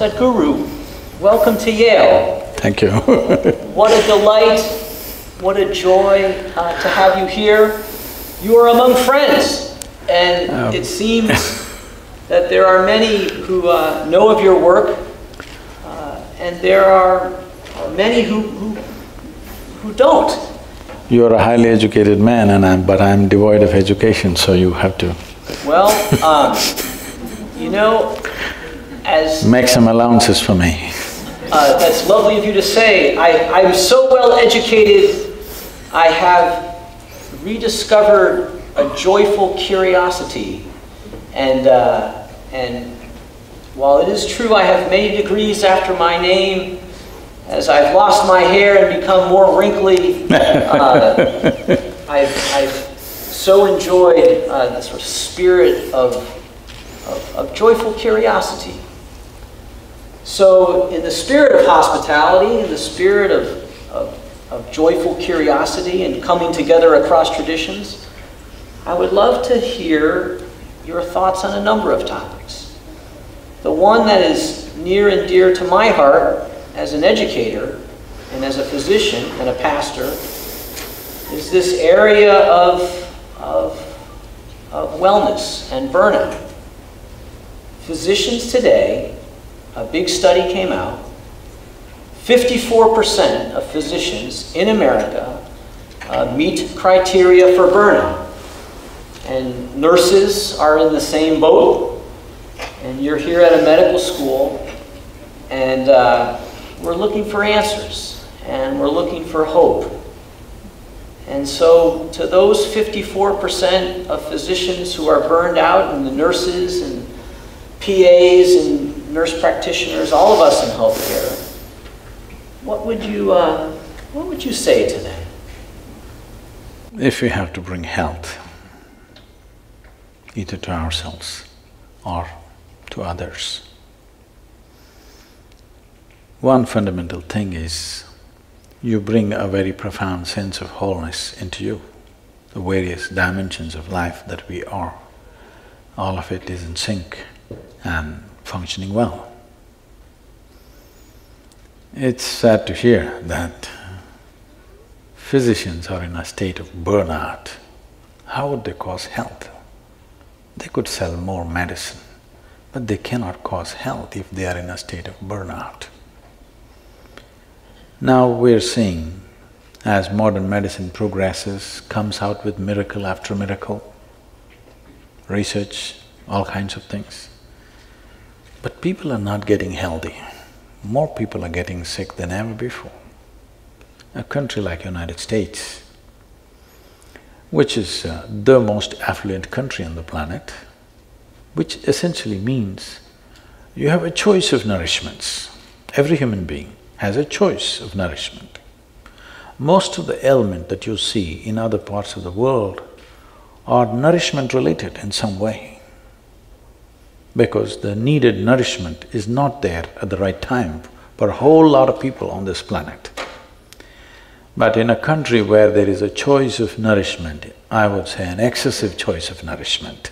Sadhguru, welcome to Yale. Thank you. What a delight, what a joy to have you here. You are among friends, and it seems that there are many who know of your work, and there are many who don't. You are a highly educated man, but I'm devoid of education, so you have to… Well, you know, as… Make some allowances for me. That's lovely of you to say. I'm so well educated, I have rediscovered a joyful curiosity. And while it is true I have many degrees after my name, as I've lost my hair and become more wrinkly, I've so enjoyed the sort of spirit of joyful curiosity. So in the spirit of hospitality, in the spirit of joyful curiosity and coming together across traditions, I would love to hear your thoughts on a number of topics. The one that is near and dear to my heart as an educator and as a physician and a pastor is this area of wellness and burnout. Physicians today, a big study came out, 54% of physicians in America meet criteria for burnout. And nurses are in the same boat, and you're here at a medical school, and we're looking for answers, and we're looking for hope. And so to those 54% of physicians who are burned out, and the nurses and PAs and nurse practitioners, all of us in healthcare, what would you say to them? If we have to bring health, either to ourselves or to others, one fundamental thing is you bring a very profound sense of wholeness into you, the various dimensions of life that we are. All of it is in sync and functioning well. It's sad to hear that physicians are in a state of burnout. How would they cause health? They could sell more medicine, but they cannot cause health if they are in a state of burnout. Now we're seeing, as modern medicine progresses, comes out with miracle after miracle, research, all kinds of things. But people are not getting healthy. More people are getting sick than ever before. A country like United States, which is the most affluent country on the planet, which essentially means you have a choice of nourishments. Every human being has a choice of nourishment. Most of the ailment that you see in other parts of the world are nourishment related in some way, because the needed nourishment is not there at the right time for a whole lot of people on this planet. But in a country where there is a choice of nourishment, I would say an excessive choice of nourishment,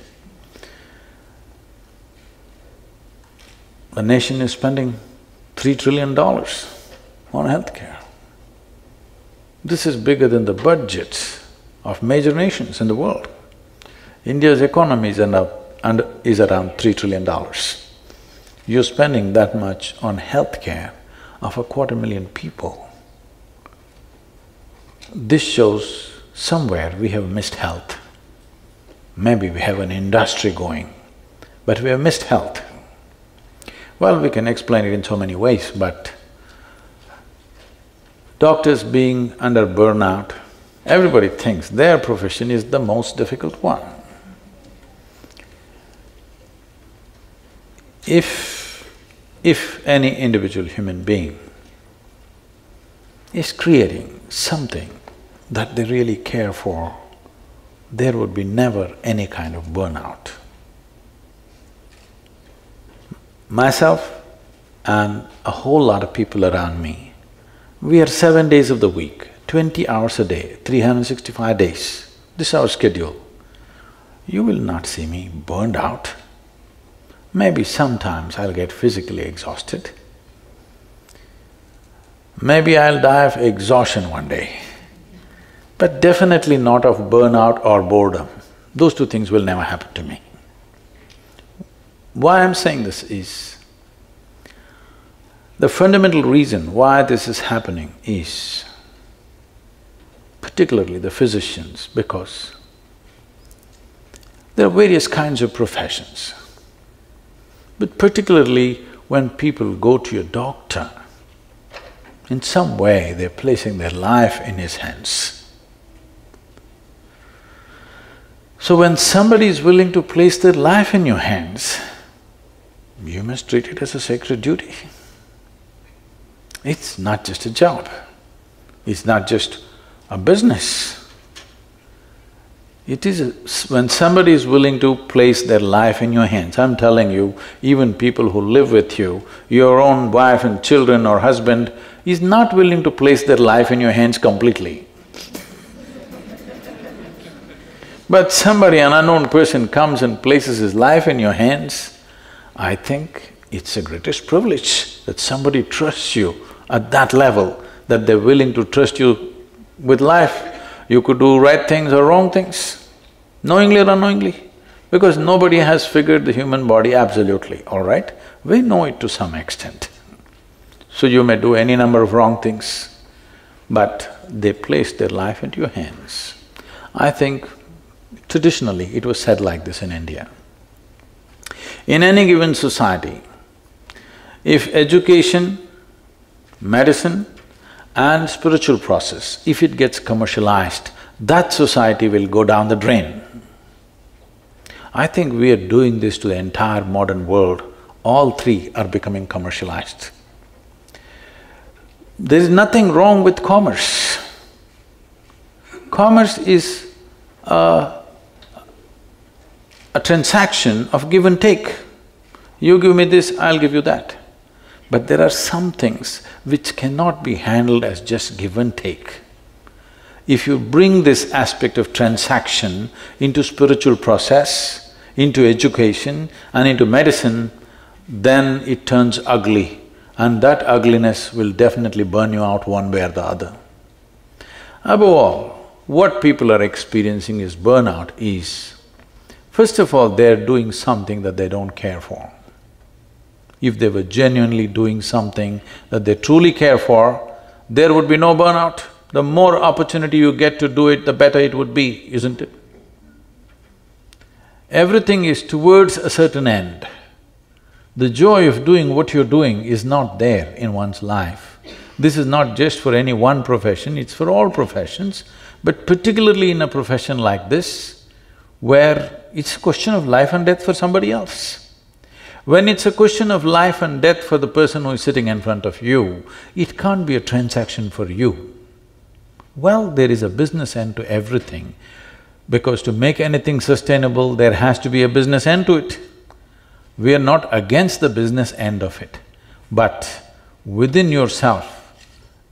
the nation is spending $3 trillion on healthcare. This is bigger than the budgets of major nations in the world. India's economy is around $3 trillion. You're spending that much on healthcare of 250,000 people. This shows somewhere we have missed health. Maybe we have an industry going, but we have missed health. Well, we can explain it in so many ways, but doctors being under burnout, everybody thinks their profession is the most difficult one. If any individual human being is creating something that they really care for, there would be never any kind of burnout. Myself and a whole lot of people around me, we are 7 days of the week, 20 hours a day, 365 days. This is our schedule. You will not see me burned out. Maybe sometimes I'll get physically exhausted. Maybe I'll die of exhaustion one day, but definitely not of burnout or boredom. Those two things will never happen to me. Why I'm saying this is, the fundamental reason why this is happening is particularly the physicians, because there are various kinds of professions. But particularly when people go to a doctor, in some way they're placing their life in his hands. So when somebody is willing to place their life in your hands, you must treat it as a sacred duty. It's not just a job, it's not just a business. It is when somebody is willing to place their life in your hands, I'm telling you, even people who live with you, your own wife and children or husband is not willing to place their life in your hands completely. But somebody, an unknown person comes and places his life in your hands, I think it's the greatest privilege that somebody trusts you at that level, that they're willing to trust you with life. You could do right things or wrong things, knowingly or unknowingly, because nobody has figured the human body absolutely, all right? We know it to some extent. So you may do any number of wrong things, but they place their life into your hands. I think traditionally it was said like this in India. In any given society, if education, medicine and spiritual process, if it gets commercialized, that society will go down the drain. I think we are doing this to the entire modern world. All three are becoming commercialized. There is nothing wrong with commerce. Commerce is a transaction of give and take. You give me this, I'll give you that. But there are some things which cannot be handled as just give and take. If you bring this aspect of transaction into spiritual process, into education and into medicine, then it turns ugly, and that ugliness will definitely burn you out one way or the other. Above all, what people are experiencing is burnout is, first of all, they're doing something that they don't care for. If they were genuinely doing something that they truly care for, there would be no burnout. The more opportunity you get to do it, the better it would be, isn't it? Everything is towards a certain end. The joy of doing what you're doing is not there in one's life. This is not just for any one profession, it's for all professions, but particularly in a profession like this, where it's a question of life and death for somebody else. When it's a question of life and death for the person who is sitting in front of you, it can't be a transaction for you. Well, there is a business end to everything, because to make anything sustainable, there has to be a business end to it. We are not against the business end of it, but within yourself,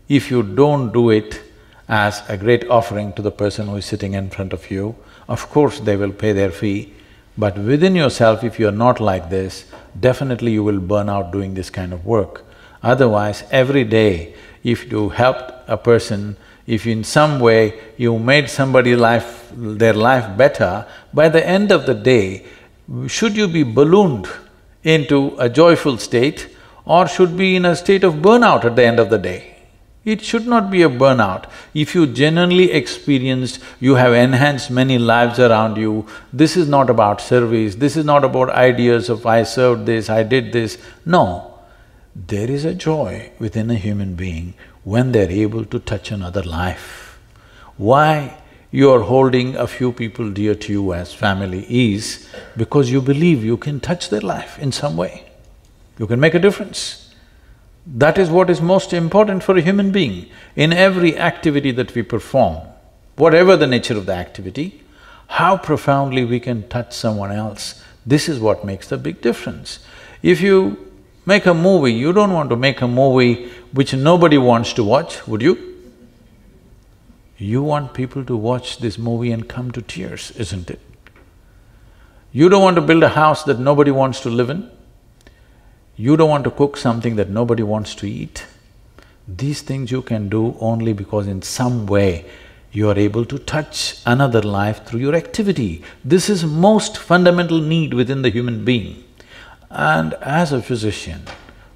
if you don't do it as a great offering to the person who is sitting in front of you, of course they will pay their fee, but within yourself, if you're not like this, definitely you will burn out doing this kind of work. Otherwise, every day, if you helped a person, if in some way you made somebody's life… their life better, by the end of the day, should you be ballooned into a joyful state or should be in a state of burnout at the end of the day? It should not be a burnout. If you genuinely experienced, you have enhanced many lives around you, this is not about service, this is not about ideas of I served this, I did this. No, there is a joy within a human being when they're able to touch another life. Why you're holding a few people dear to you as family is because you believe you can touch their life in some way, you can make a difference. That is what is most important for a human being. In every activity that we perform, whatever the nature of the activity, how profoundly we can touch someone else, this is what makes the big difference. If you make a movie, you don't want to make a movie which nobody wants to watch, would you? You want people to watch this movie and come to tears, isn't it? You don't want to build a house that nobody wants to live in. You don't want to cook something that nobody wants to eat. These things you can do only because in some way you are able to touch another life through your activity. This is most fundamental need within the human being. And as a physician,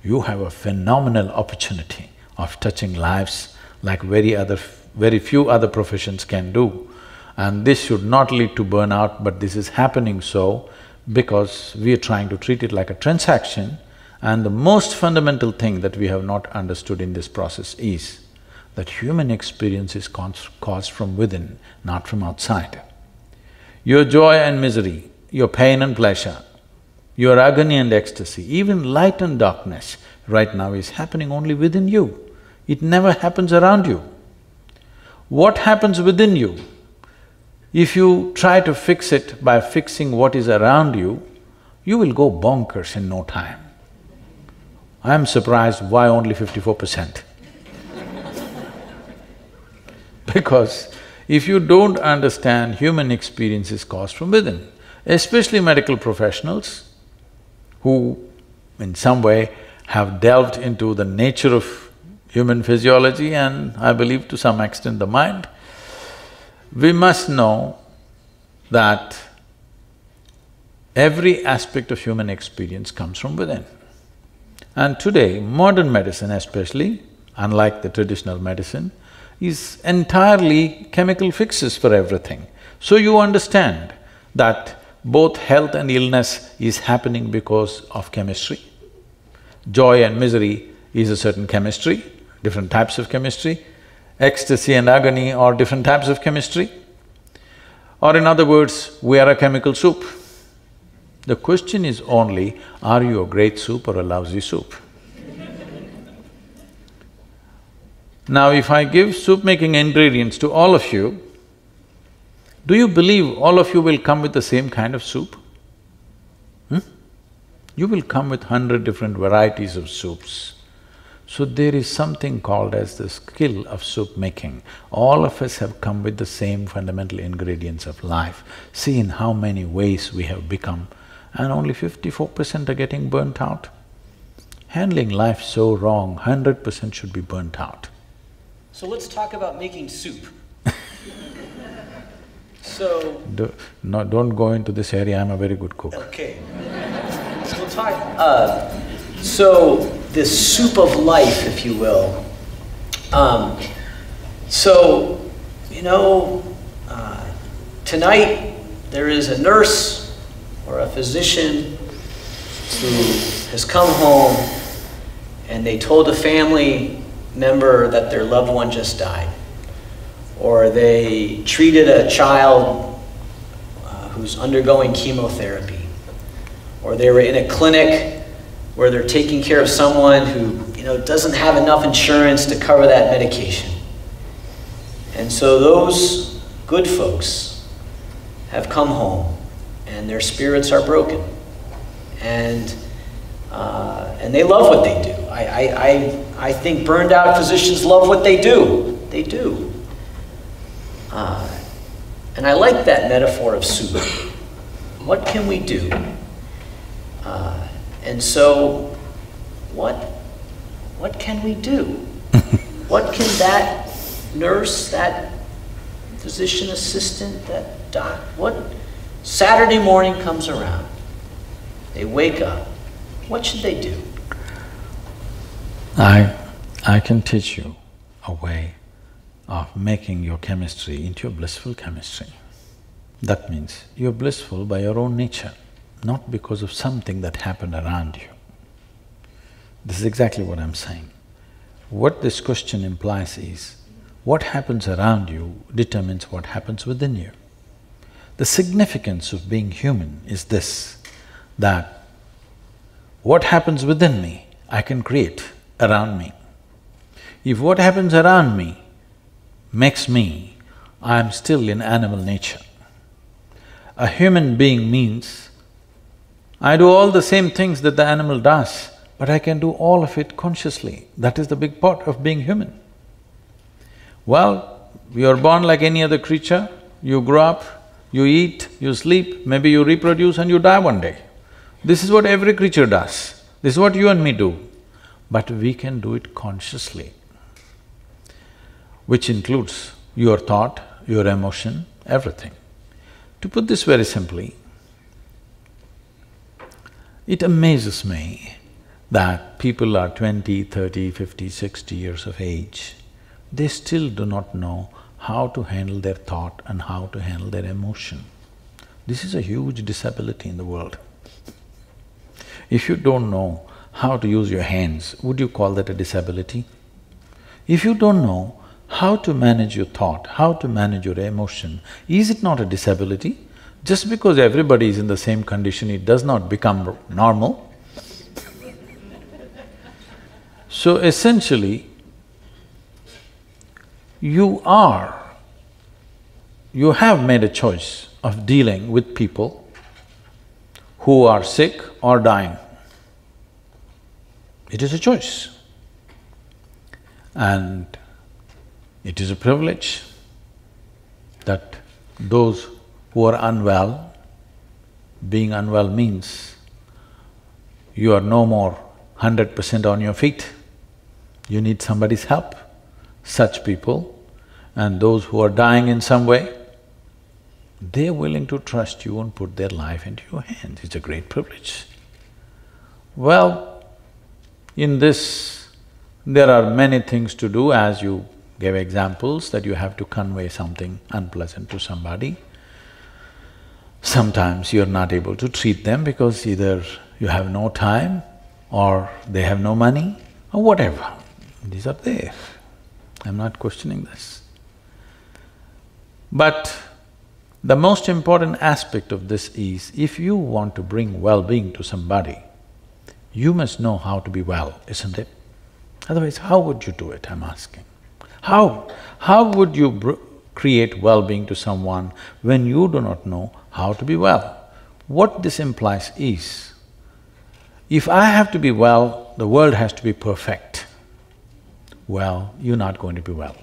you have a phenomenal opportunity of touching lives like very few other professions can do. And this should not lead to burnout, but this is happening so because we are trying to treat it like a transaction. And the most fundamental thing that we have not understood in this process is that human experience is caused from within, not from outside. Your joy and misery, your pain and pleasure, your agony and ecstasy, even light and darkness right now is happening only within you. It never happens around you. What happens within you, if you try to fix it by fixing what is around you, you will go bonkers in no time. I am surprised why only 54%. Because if you don't understand human experience is caused from within, especially medical professionals who in some way have delved into the nature of human physiology and I believe to some extent the mind, we must know that every aspect of human experience comes from within. And today, modern medicine especially, unlike the traditional medicine, is entirely chemical fixes for everything. So you understand that both health and illness is happening because of chemistry. Joy and misery is a certain chemistry, different types of chemistry. Ecstasy and agony are different types of chemistry. Or in other words, we are a chemical soup. The question is only, are you a great soup or a lousy soup? Now, if I give soup-making ingredients to all of you, do you believe all of you will come with the same kind of soup? You will come with 100 different varieties of soups. So there is something called as the skill of soup making. All of us have come with the same fundamental ingredients of life. See in how many ways we have become, and only 54% are getting burnt out. Handling life so wrong, 100% should be burnt out. So let's talk about making soup. Don't go into this area, I'm a very good cook. Okay. So we'll talk… so this soup of life, if you will. Tonight there is a nurse or a physician who has come home and they told a family member that their loved one just died. Or they treated a child who's undergoing chemotherapy. Or they were in a clinic where they're taking care of someone who, doesn't have enough insurance to cover that medication. And so those good folks have come home and their spirits are broken. And they love what they do. I think burned out physicians love what they do. They do. And I like that metaphor of soup. What can we do? And so, what can we do? What can that nurse, that physician assistant, that doc, what… Saturday morning comes around, they wake up, what should they do? I can teach you a way of making your chemistry into a blissful chemistry. That means you're blissful by your own nature, not because of something that happened around you. This is exactly what I'm saying. What this question implies is, what happens around you determines what happens within you. The significance of being human is this, that what happens within me, I can create around me. If what happens around me makes me, I am still in animal nature. A human being means I do all the same things that the animal does, but I can do all of it consciously. That is the big part of being human. Well, you're born like any other creature, you grow up, You eat, you sleep, maybe you reproduce and you die one day. This is what every creature does. This is what you and me do. But we can do it consciously, which includes your thought, your emotion, everything. To put this very simply, it amazes me that people are 20, 30, 50, 60 years of age, they still do not know how to handle their thought and how to handle their emotion. This is a huge disability in the world. If you don't know how to use your hands, would you call that a disability? If you don't know how to manage your thought, how to manage your emotion, is it not a disability? Just because everybody is in the same condition, it does not become normal. So essentially, you have made a choice of dealing with people who are sick or dying. It is a choice. And it is a privilege that those who are unwell, being unwell means you are no more 100% on your feet. You need somebody's help. Such people and those who are dying in some way, they're willing to trust you and put their life into your hands. It's a great privilege. Well, in this, there are many things to do, as you gave examples that you have to convey something unpleasant to somebody. Sometimes you're not able to treat them because either you have no time or they have no money or whatever. These are there. I'm not questioning this. But the most important aspect of this is, if you want to bring well-being to somebody, you must know how to be well, isn't it? Otherwise, how would you do it, I'm asking? How would you create well-being to someone when you do not know how to be well? What this implies is, if I have to be well, the world has to be perfect. Well, you're not going to be well.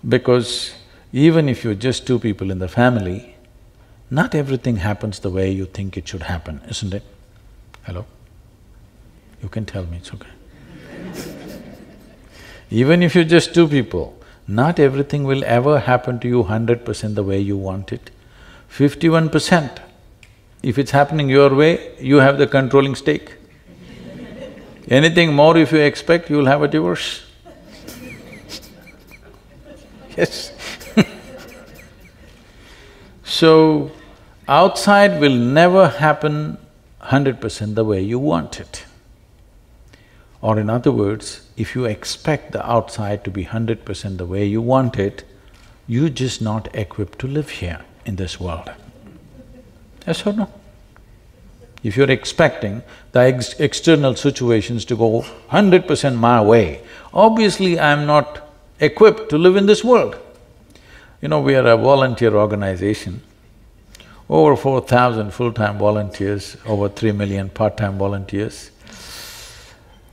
Because even if you're just two people in the family, not everything happens the way you think it should happen, isn't it? Hello? You can tell me, it's okay. Even if you're just two people, not everything will ever happen to you 100% the way you want it. 51%, if it's happening your way, you have the controlling stake. Anything more if you expect, you'll have a divorce. Yes. So, outside will never happen 100% the way you want it. Or in other words, if you expect the outside to be 100% the way you want it, you're just not equipped to live here in this world. Yes or no? If you're expecting the external situations to go 100% my way, obviously I'm not equipped to live in this world. You know, we are a volunteer organization, over 4,000 full-time volunteers, over 3 million part-time volunteers.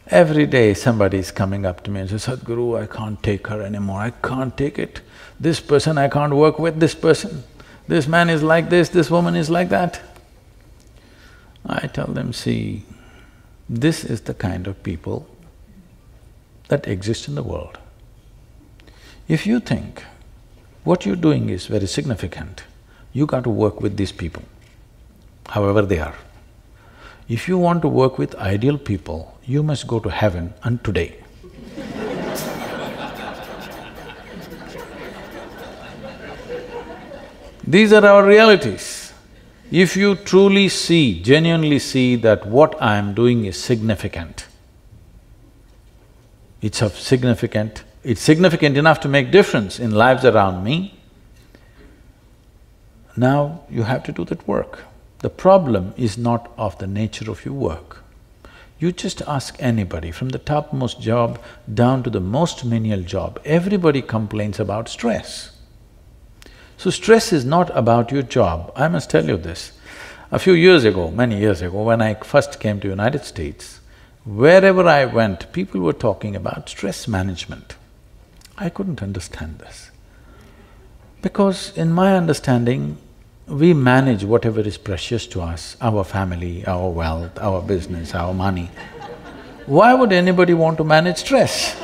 Every day somebody is coming up to me and says, Sadhguru, I can't take her anymore, I can't take it. This person, I can't work with this person. This man is like this woman is like that. I tell them, see, this is the kind of people that exist in the world. If you think what you're doing is very significant, you got to work with these people, however they are. If you want to work with ideal people, you must go to heaven and today. These are our realities. If you truly see, genuinely see that what I am doing is significant, it's significant enough to make difference in lives around me, now you have to do that work. The problem is not of the nature of your work. You just ask anybody, from the topmost job down to the most menial job, everybody complains about stress. So stress is not about your job. I must tell you this. A few years ago, many years ago, when I first came to United States, wherever I went, people were talking about stress management. I couldn't understand this. Because in my understanding, we manage whatever is precious to us, our family, our wealth, our business, our money. Why would anybody want to manage stress?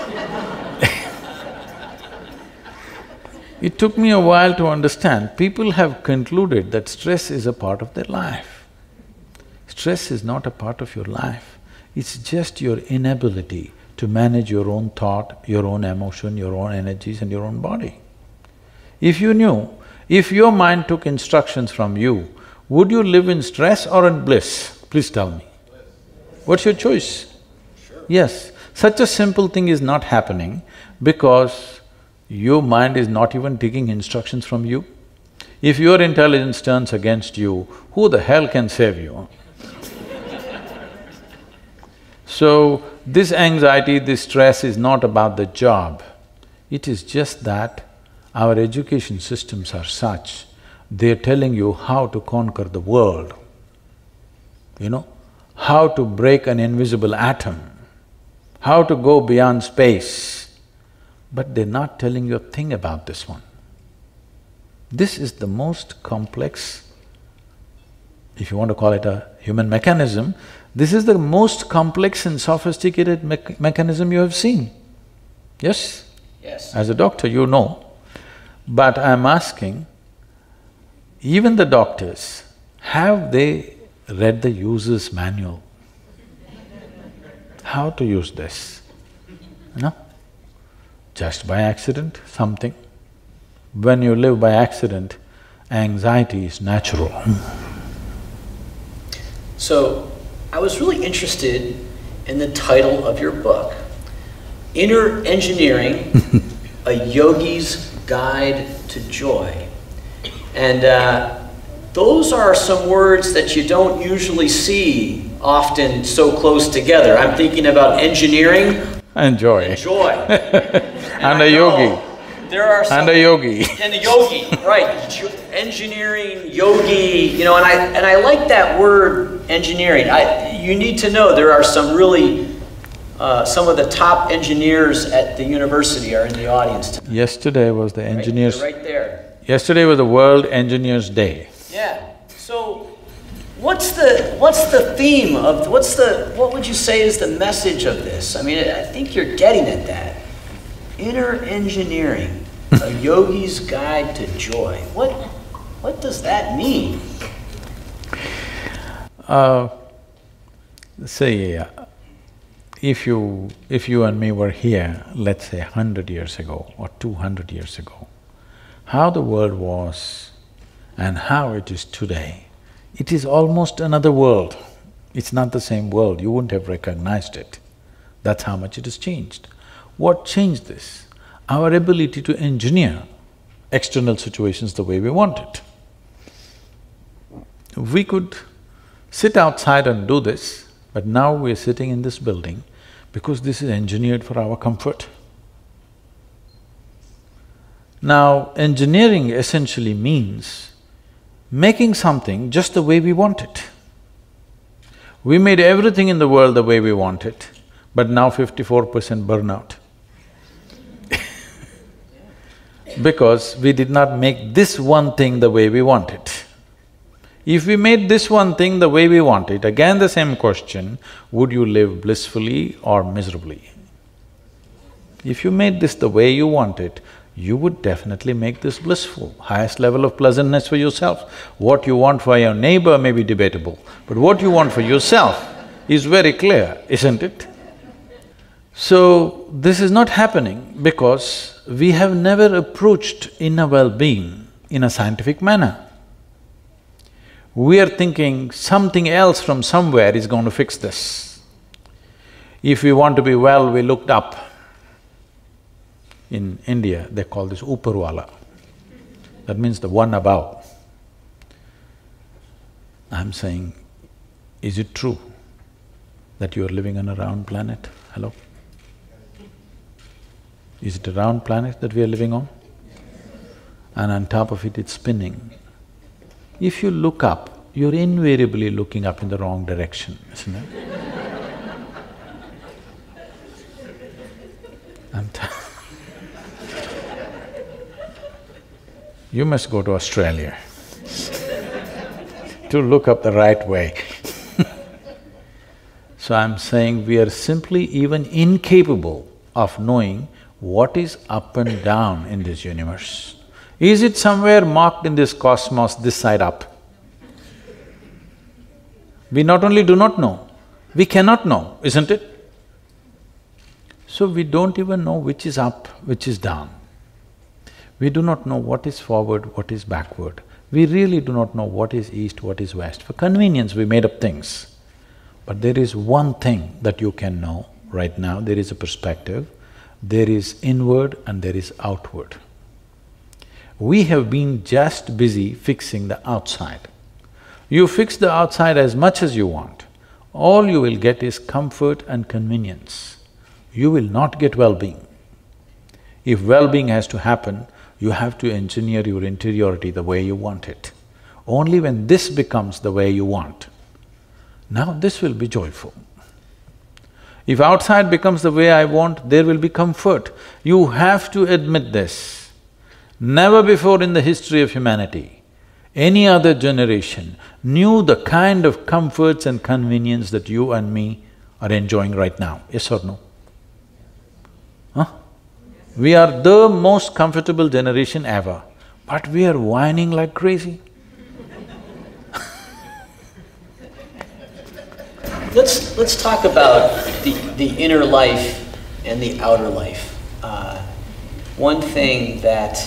It took me a while to understand. People have concluded that stress is a part of their life. Stress is not a part of your life. It's just your inability to manage your own thought, your own emotion, your own energies and your own body. If you knew, if your mind took instructions from you, would you live in stress or in bliss? Please tell me. What's your choice? Sure. Yes, such a simple thing is not happening because your mind is not even taking instructions from you. If your intelligence turns against you, who the hell can save you? So, this anxiety, this stress is not about the job. It is just that our education systems are such, they're telling you how to conquer the world, you know, how to break an invisible atom, how to go beyond space. But they're not telling you a thing about this one. This is the most complex, if you want to call it a human mechanism, this is the most complex and sophisticated mechanism you have seen. Yes? Yes. As a doctor, you know. But I'm asking, even the doctors, have they read the user's manual? How to use this, you know? Just by accident, something. When you live by accident, anxiety is natural. So, I was really interested in the title of your book, Inner Engineering, A Yogi's Guide to Joy. And those are some words that you don't usually see often so close together. I'm thinking about engineering And joy. and joy. And a yogi. There are some… And a yogi. And a yogi, right. Engineering, yogi, you know, and I like that word, engineering. You need to know there are some really… some of the top engineers at the university are in the audience tonight. Yesterday was the engineers… Right there. Yesterday was the World Engineers Day. Yeah. So, what's the theme of… what would you say is the message of this? I mean, I think you're getting at that. Inner engineering, a yogi's guide to joy. What does that mean? Say, if you and me were here, let's say 100 years ago or 200 years ago, how the world was and how it is today, it is almost another world. It's not the same world, you wouldn't have recognized it. That's how much it has changed. What changed this? Our ability to engineer external situations the way we want it. We could sit outside and do this, but now we're sitting in this building because this is engineered for our comfort. Now, engineering essentially means making something just the way we want it. We made everything in the world the way we want it, but now 54% burnout. Because we did not make this one thing the way we want it. If we made this one thing the way we want it, again the same question, would you live blissfully or miserably? If you made this the way you want it, you would definitely make this blissful, highest level of pleasantness for yourself. What you want for your neighbor may be debatable, but what you want for yourself is very clear, isn't it? So, this is not happening because we have never approached inner well-being in a scientific manner. We are thinking something else from somewhere is going to fix this. If we want to be well, we looked up. In India, they call this Uparwala. That means the one above. I'm saying, is it true that you are living on a round planet? Hello? Is it a round planet that we are living on? And on top of it, it's spinning. If you look up, you're invariably looking up in the wrong direction, isn't it? You must go to Australia to look up the right way. So I'm saying we are simply even incapable of knowing what is up and down in this universe. Is it somewhere marked in this cosmos, this side up? We not only do not know, we cannot know, isn't it? So we don't even know which is up, which is down. We do not know what is forward, what is backward. We really do not know what is east, what is west. For convenience, we made up things. But there is one thing that you can know right now, there is a perspective, there is inward and there is outward. We have been just busy fixing the outside. You fix the outside as much as you want, all you will get is comfort and convenience. You will not get well-being. If well-being has to happen, you have to engineer your interiority the way you want it. Only when this becomes the way you want, now this will be joyful. If outside becomes the way I want, there will be comfort. You have to admit this. Never before in the history of humanity, any other generation knew the kind of comforts and convenience that you and me are enjoying right now, yes or no? Huh? We are the most comfortable generation ever, but we are whining like crazy. Let's talk about the inner life and the outer life. One thing that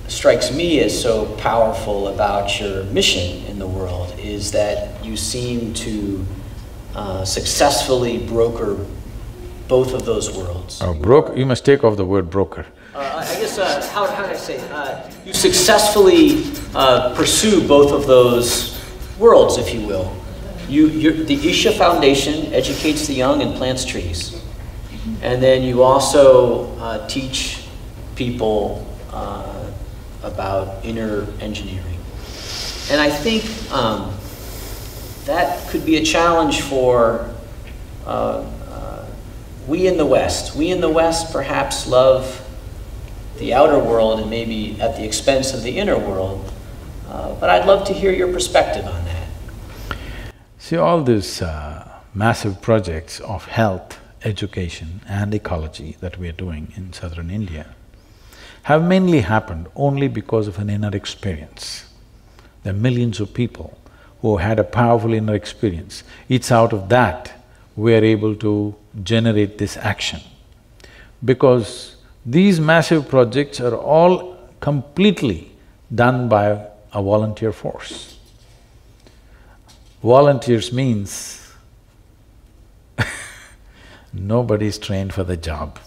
strikes me as so powerful about your mission in the world is that you seem to successfully broker both of those worlds. Oh, you must take off the word broker. I guess, how do I say it? You successfully pursue both of those worlds, if you will. The Isha Foundation educates the young and plants trees. And then you also teach people about inner engineering. And I think that could be a challenge for we in the West. We in the West perhaps love the outer world and maybe at the expense of the inner world. But I'd love to hear your perspective on that. See, all these massive projects of health, education and ecology that we are doing in southern India have mainly happened only because of an inner experience. There are millions of people who had a powerful inner experience. It's out of that we are able to generate this action. Because these massive projects are all completely done by a volunteer force. Volunteers means nobody's trained for the job.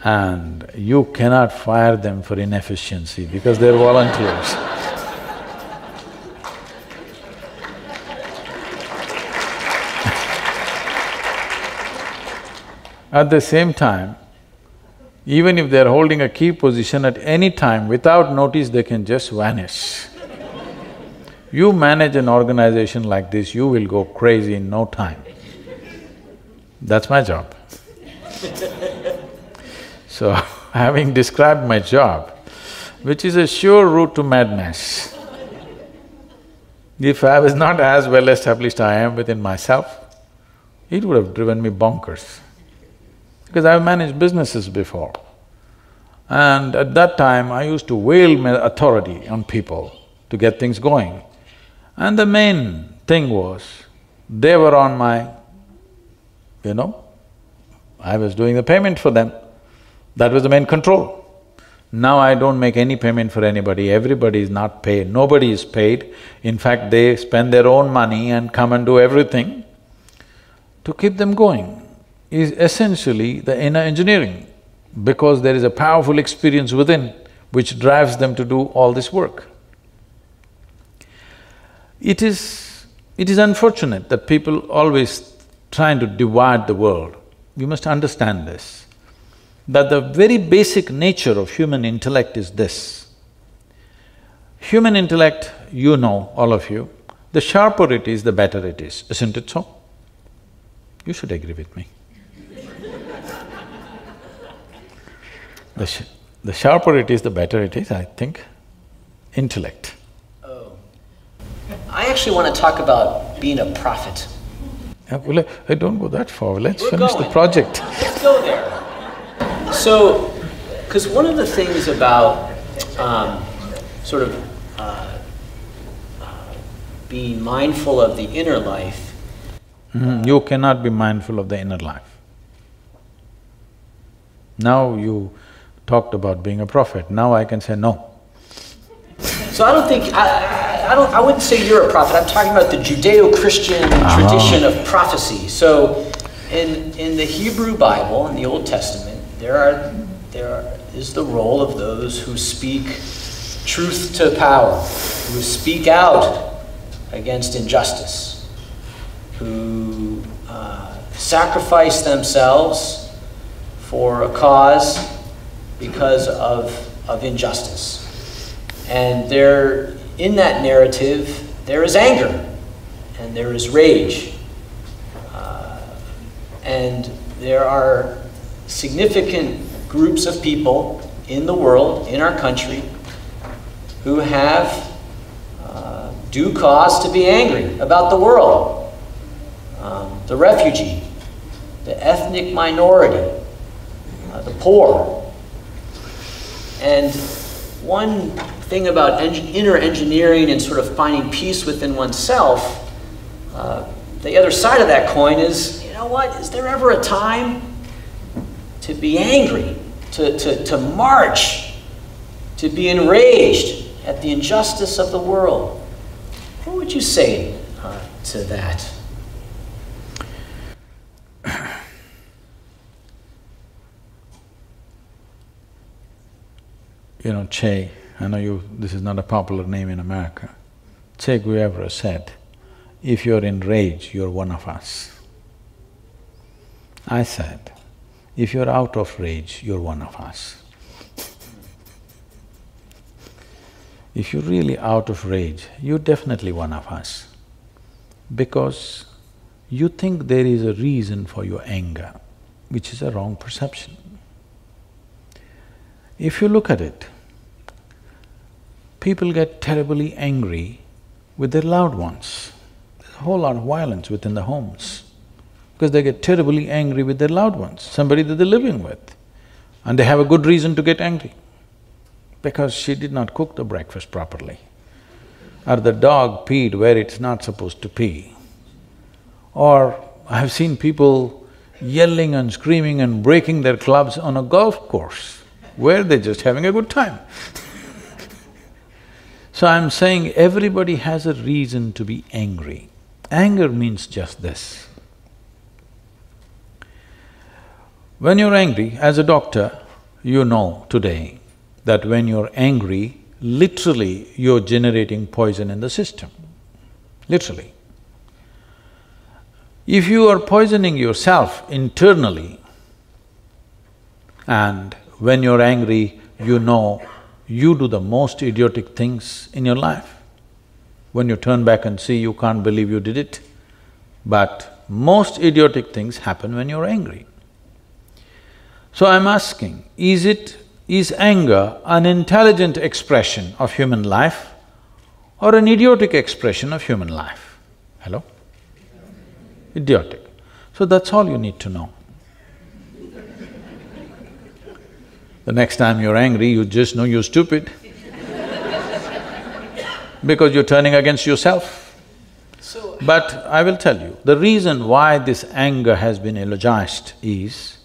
And you cannot fire them for inefficiency because they're volunteers. At the same time, even if they're holding a key position at any time, without notice they can just vanish. You manage an organization like this, you will go crazy in no time. That's my job. So, having described my job, which is a sure route to madness, if I was not as well established I am within myself, it would have driven me bonkers. Because I've managed businesses before. And at that time, I used to wield my authority on people to get things going. And the main thing was, they were on my… I was doing the payment for them. That was the main control. Now I don't make any payment for anybody, everybody is not paid, nobody is paid. In fact, they spend their own money and come and do everything. To keep them going is essentially the inner engineering, because there is a powerful experience within which drives them to do all this work. It is unfortunate that people always trying to divide the world. We must understand this, that the very basic nature of human intellect is this. Human intellect, you know, all of you, the sharper it is, the better it is, isn't it so? You should agree with me. The sharper it is, the better it is, I think. Intellect. Oh. I actually want to talk about being a prophet. Well, don't go that far. Let's finish the going. project. Let's go there. So, because one of the things about being mindful of the inner life… You cannot be mindful of the inner life. Now you talked about being a prophet, now I can say no. So I don't think… I wouldn't say you're a prophet, I'm talking about the Judeo-Christian tradition of prophecy. So in the Hebrew Bible, in the Old Testament, there is the role of those who speak truth to power, who speak out against injustice, who sacrifice themselves for a cause because of injustice. And there, in that narrative, there is anger and there is rage. And there are significant groups of people in the world, in our country, who have due cause to be angry about the world. The refugee, the ethnic minority, the poor. And one thing about inner engineering and sort of finding peace within oneself, the other side of that coin is, you know what, is there ever a time to be angry, to march, to be enraged at the injustice of the world? What would you say to that? You know, Che, I know this is not a popular name in America. Che Guevara said, if you're in rage, you're one of us. I said, if you're out of rage, you're one of us. If you're really out of rage, you're definitely one of us, because you think there is a reason for your anger, which is a wrong perception. If you look at it, people get terribly angry with their loved ones. There's a whole lot of violence within the homes because they get terribly angry with their loved ones, somebody that they're living with, and they have a good reason to get angry because she did not cook the breakfast properly, or the dog peed where it's not supposed to pee. Or I've seen people yelling and screaming and breaking their clubs on a golf course where they're just having a good time. So I'm saying everybody has a reason to be angry. Anger means just this. When you're angry, as a doctor, you know today that when you're angry, literally you're generating poison in the system, literally. If you are poisoning yourself internally, and when you're angry, you know you do the most idiotic things in your life. When you turn back and see, you can't believe you did it. But most idiotic things happen when you're angry. So I'm asking, is anger an intelligent expression of human life or an idiotic expression of human life? Hello? Idiotic. So that's all you need to know. The next time you're angry, you just know you're stupid because you're turning against yourself. But I will tell you, the reason why this anger has been eulogized is,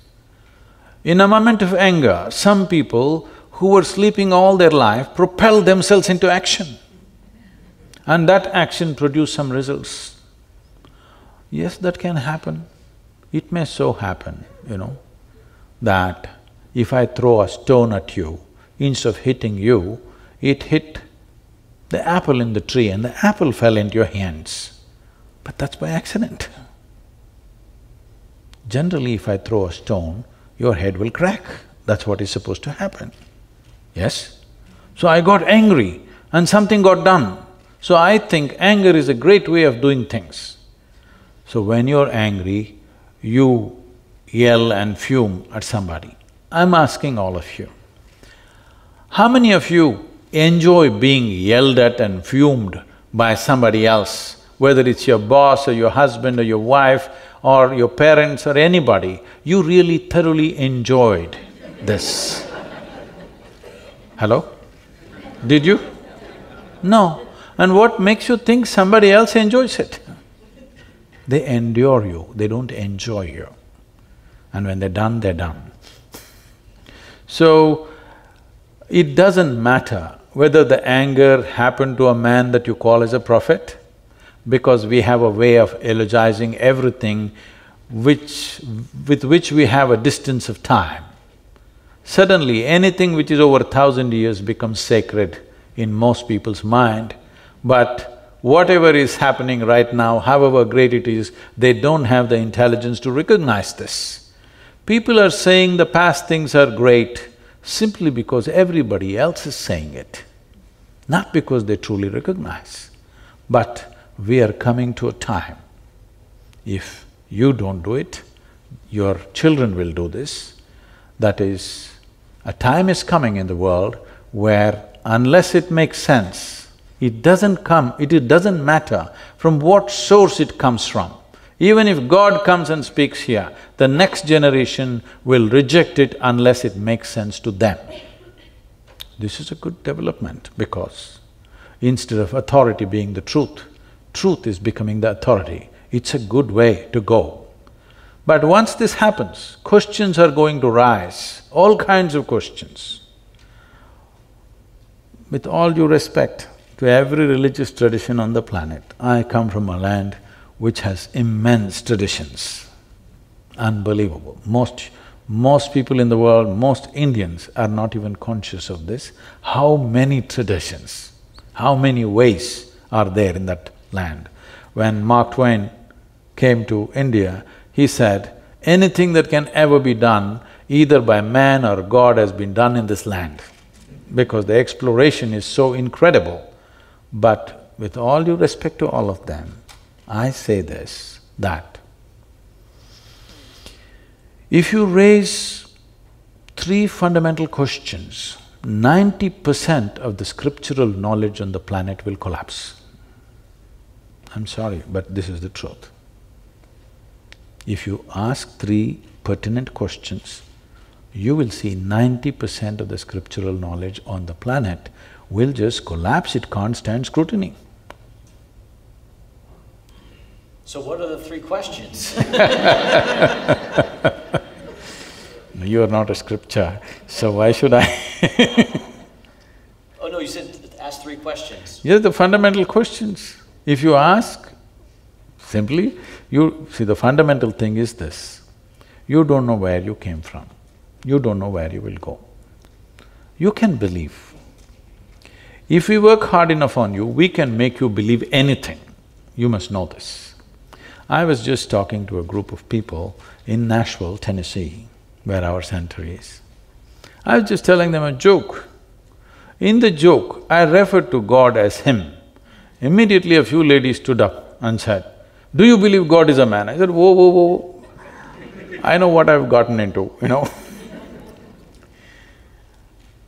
in a moment of anger, some people who were sleeping all their life propelled themselves into action, and that action produced some results. Yes, that can happen. It may so happen, you know, that if I throw a stone at you, instead of hitting you, it hit the apple in the tree and the apple fell into your hands. But that's by accident. Generally, if I throw a stone, your head will crack. That's what is supposed to happen. Yes? So I got angry and something got done. So I think anger is a great way of doing things. So when you're angry, you yell and fume at somebody. I'm asking all of you, How many of you enjoy being yelled at and fumed by somebody else, whether it's your boss or your husband or your wife or your parents or anybody? You really thoroughly enjoyed this. Hello? Did you? No. And what makes you think somebody else enjoys it? They endure you, they don't enjoy you. And when they're done, they're done. So, it doesn't matter whether the anger happened to a man that you call as a prophet, because we have a way of eulogizing everything with which we have a distance of time. Suddenly, anything which is over 1,000 years becomes sacred in most people's mind, but whatever is happening right now, however great it is, they don't have the intelligence to recognize this. People are saying the past things are great simply because everybody else is saying it, not because they truly recognize. But we are coming to a time, if you don't do it, your children will do this. That is, a time is coming in the world where unless it makes sense, it doesn't matter from what source it comes from. Even if God comes and speaks here, the next generation will reject it unless it makes sense to them. This is a good development because instead of authority being the truth, truth is becoming the authority. It's a good way to go. But once this happens, questions are going to rise, all kinds of questions. With all due respect to every religious tradition on the planet, I come from a land which has immense traditions, unbelievable. Most people in the world, most Indians are not even conscious of this. How many traditions, how many ways are there in that land? When Mark Twain came to India, he said, anything that can ever be done either by man or God has been done in this land, because the exploration is so incredible. But with all due respect to all of them, I say this, that if you raise three fundamental questions, 90% of the scriptural knowledge on the planet will collapse. I'm sorry, but this is the truth. If you ask three pertinent questions, you will see 90% of the scriptural knowledge on the planet will just collapse, it can't stand scrutiny. So what are the three questions? You are not a scripture, so why should I? Oh no, you said ask three questions. Yes, the fundamental questions. If you ask, simply, you… see, the fundamental thing is this, you don't know where you came from, you don't know where you will go. You can believe. If we work hard enough on you, we can make you believe anything. You must know this. I was just talking to a group of people in Nashville, Tennessee, where our center is. I was just telling them a joke. In the joke, I referred to God as Him. Immediately a few ladies stood up and said, "Do you believe God is a man?" I said, "Whoa, whoa, whoa, I know what I've gotten into, you know."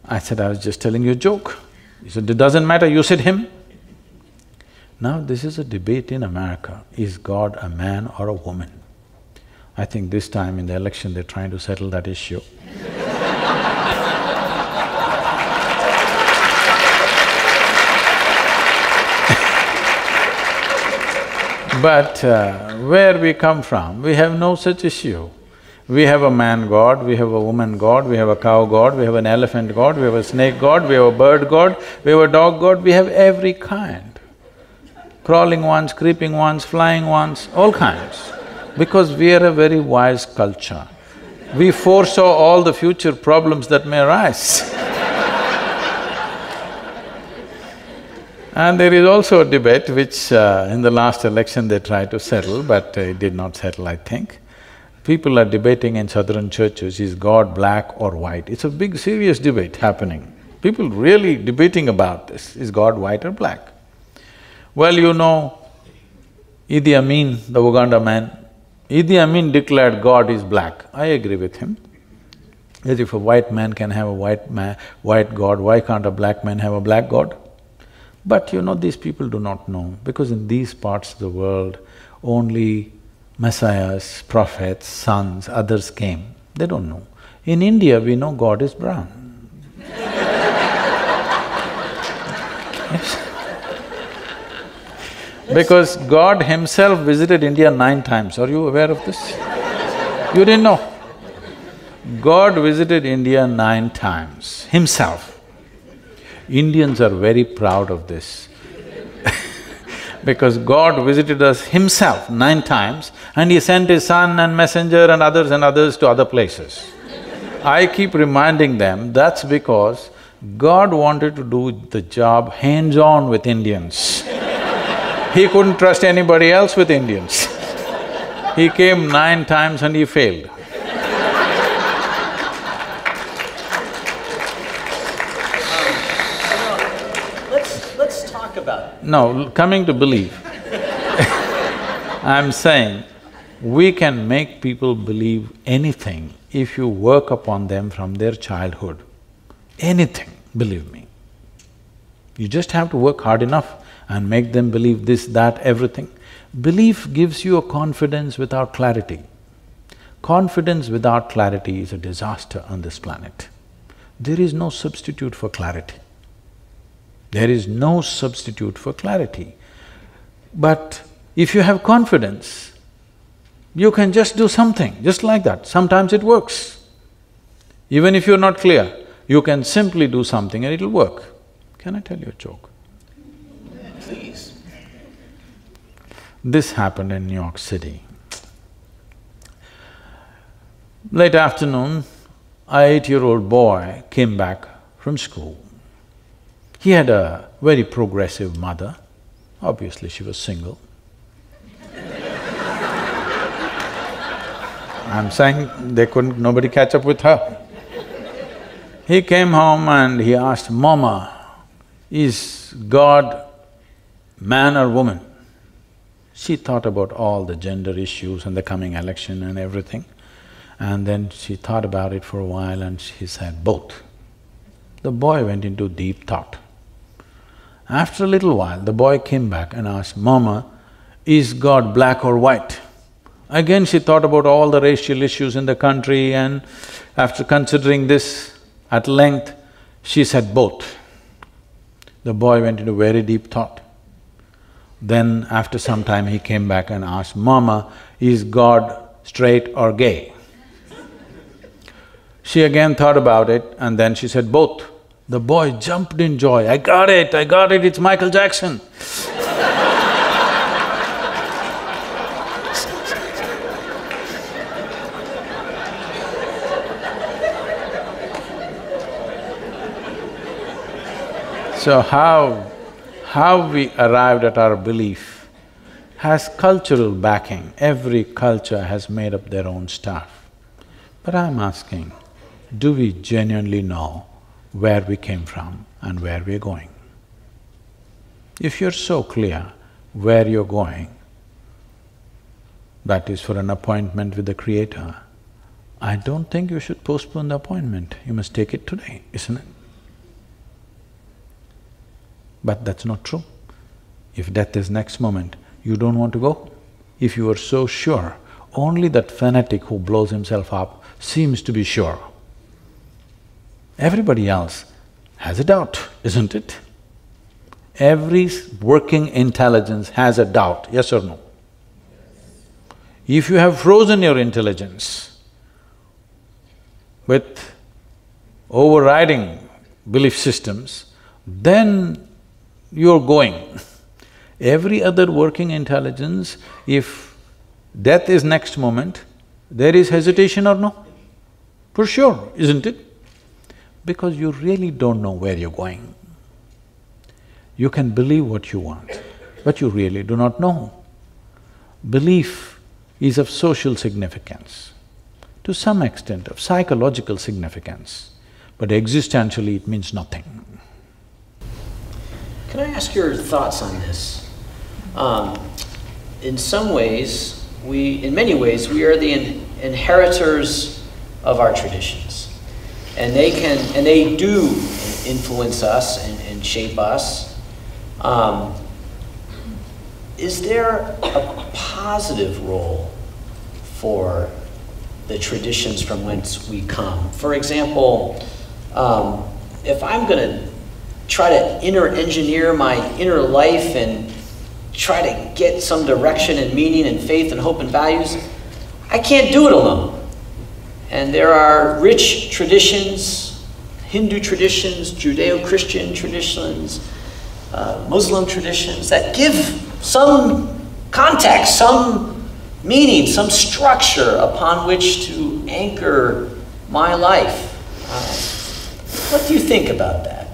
I said, "I was just telling you a joke." He said, "It doesn't matter, you said Him." Now this is a debate in America, is God a man or a woman? I think this time in the election they're trying to settle that issue. But where we come from, we have no such issue. We have a man god, we have a woman god, we have a cow god, we have an elephant god, we have a snake god, we have a bird god, we have a dog god, we have every kind. Crawling ones, creeping ones, flying ones, all kinds. Because we are a very wise culture. We foresaw all the future problems that may arise. And there is also a debate which in the last election they tried to settle, but it did not settle, I think. People are debating in southern churches, is God black or white? It's a big serious debate happening. People really debating about this, is God white or black? Well, you know, Idi Amin, the Uganda man, Idi Amin declared God is black. I agree with him. As if a white man can have a white god, why can't a black man have a black god? But you know, these people do not know, because in these parts of the world, only messiahs, prophets, sons, others came. They don't know. In India, we know God is brown. Yes. Because God himself visited India 9 times. Are you aware of this? You didn't know? God visited India 9 times, himself. Indians are very proud of this because God visited us himself 9 times and he sent his son and messenger and others to other places. I keep reminding them, that's because God wanted to do the job hands-on with Indians. He couldn't trust anybody else with Indians. He came 9 times and he failed. Let's talk about it. No, coming to belief, I'm saying we can make people believe anything if you work upon them from their childhood. Anything, believe me. You just have to work hard enough and make them believe this, that, everything. Belief gives you a confidence without clarity. Confidence without clarity is a disaster on this planet. There is no substitute for clarity. There is no substitute for clarity. But if you have confidence, you can just do something, just like that. Sometimes it works. Even if you're not clear, you can simply do something and it'll work. Can I tell you a joke? Please. This happened in New York City. Late afternoon, an 8-year-old boy came back from school. He had a very progressive mother. Obviously, she was single. I'm saying nobody catch up with her. He came home and he asked, "Mama, is God man or woman?" She thought about all the gender issues and the coming election and everything. And then she thought about it for a while and she said, "Both." The boy went into deep thought. After a little while, the boy came back and asked, "Mama, is God black or white?" Again she thought about all the racial issues in the country, and after considering this at length, she said, "Both." The boy went into very deep thought. Then after some time he came back and asked, "Mama, is God straight or gay?" She again thought about it and then she said, "Both." The boy jumped in joy, I got it, it's Michael Jackson." So how we arrived at our belief has cultural backing. Every culture has made up their own stuff. But I'm asking, do we genuinely know where we came from and where we're going? If you're so clear where you're going, that is for an appointment with the Creator, I don't think you should postpone the appointment. You must take it today, isn't it? But that's not true. If death is next moment, you don't want to go. If you are so sure, only that fanatic who blows himself up seems to be sure. Everybody else has a doubt, isn't it? Every working intelligence has a doubt, yes or no? If you have frozen your intelligence with overriding belief systems, then you're going. Every other working intelligence, if death is next moment, there is hesitation or no? For sure, isn't it? Because you really don't know where you're going. You can believe what you want, but you really do not know. Belief is of social significance, to some extent of psychological significance, but existentially it means nothing. Can I ask your thoughts on this? In some ways, in many ways, we are the inheritors of our traditions. and they do influence us and shape us. Is there a positive role for the traditions from whence we come? For example, if I'm going to try to inner engineer my inner life and try to get some direction and meaning and faith and hope and values, I can't do it alone. And there are rich traditions, Hindu traditions, Judeo-Christian traditions, Muslim traditions that give some context, some meaning, some structure upon which to anchor my life. What do you think about that?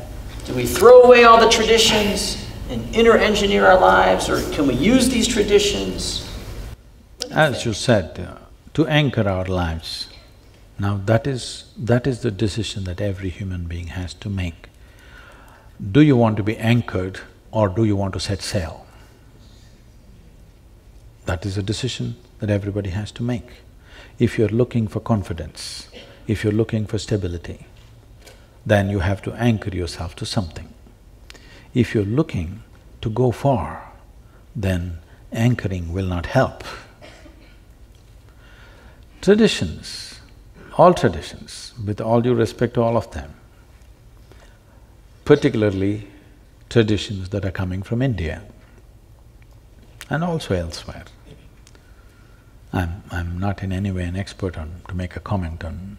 Do we throw away all the traditions and inner engineer our lives, or can we use these traditions? As you said, to anchor our lives, now that is the decision that every human being has to make. Do you want to be anchored or do you want to set sail? That is a decision that everybody has to make. If you're looking for confidence, if you're looking for stability, then you have to anchor yourself to something. If you're looking to go far, then anchoring will not help. Traditions, all traditions, with all due respect to all of them, particularly traditions that are coming from India and also elsewhere. I'm not in any way an expert to make a comment on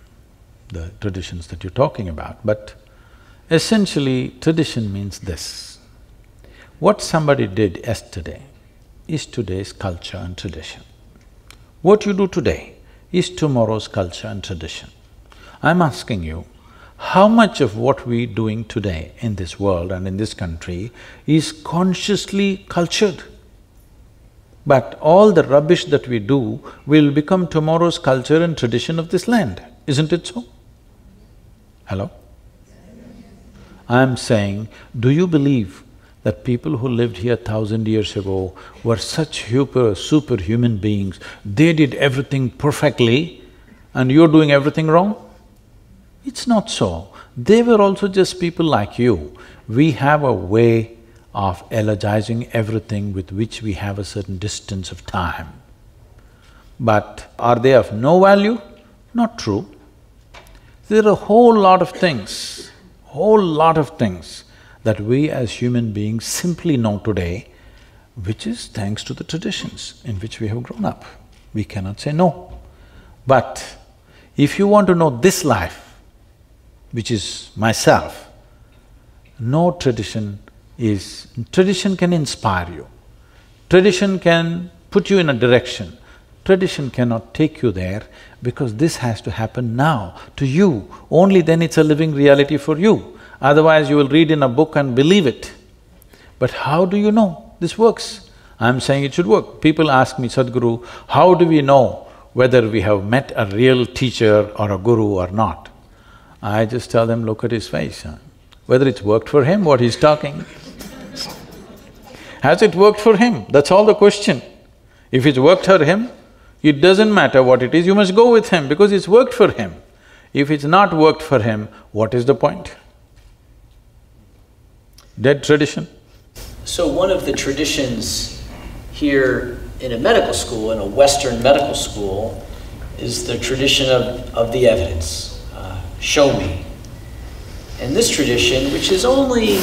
the traditions that you're talking about, but essentially tradition means this. What somebody did yesterday is today's culture and tradition. What you do today is tomorrow's culture and tradition. I'm asking you, how much of what we're doing today in this world and in this country is consciously cultured? But all the rubbish that we do will become tomorrow's culture and tradition of this land, isn't it so? Hello? I'm saying, do you believe that people who lived here 1,000 years ago were such superhuman beings, they did everything perfectly and you're doing everything wrong? It's not so. They were also just people like you. We have a way of elogizing everything with which we have a certain distance of time. But are they of no value? Not true. There are a whole lot of things that we as human beings simply know today, which is thanks to the traditions in which we have grown up. We cannot say no. But if you want to know this life, which is myself, no tradition is… Tradition can inspire you, tradition can put you in a direction, tradition cannot take you there because this has to happen now to you, only then it's a living reality for you. Otherwise you will read in a book and believe it. But how do you know this works? I'm saying it should work. People ask me, Sadhguru, how do we know whether we have met a real teacher or a guru or not? I just tell them, look at his face, whether it's worked for him, what he's talking. Has it worked for him? That's all the question. If it's worked for him, it doesn't matter what it is, you must go with him because it's worked for him. If it's not worked for him, what is the point? Dead tradition. So one of the traditions here in a medical school, in a Western medical school, is the tradition of the evidence. Show me. And this tradition, which is only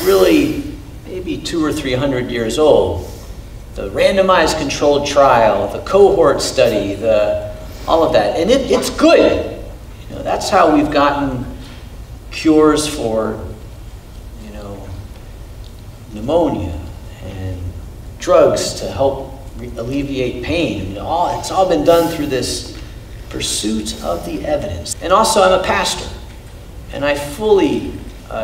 really maybe 200 or 300 years old, the randomized controlled trial, the cohort study, all of that, and it's good. You know, that's how we've gotten cures for, you know, pneumonia and drugs to help alleviate pain. It's all been done through this pursuit of the evidence. And also I'm a pastor, and I fully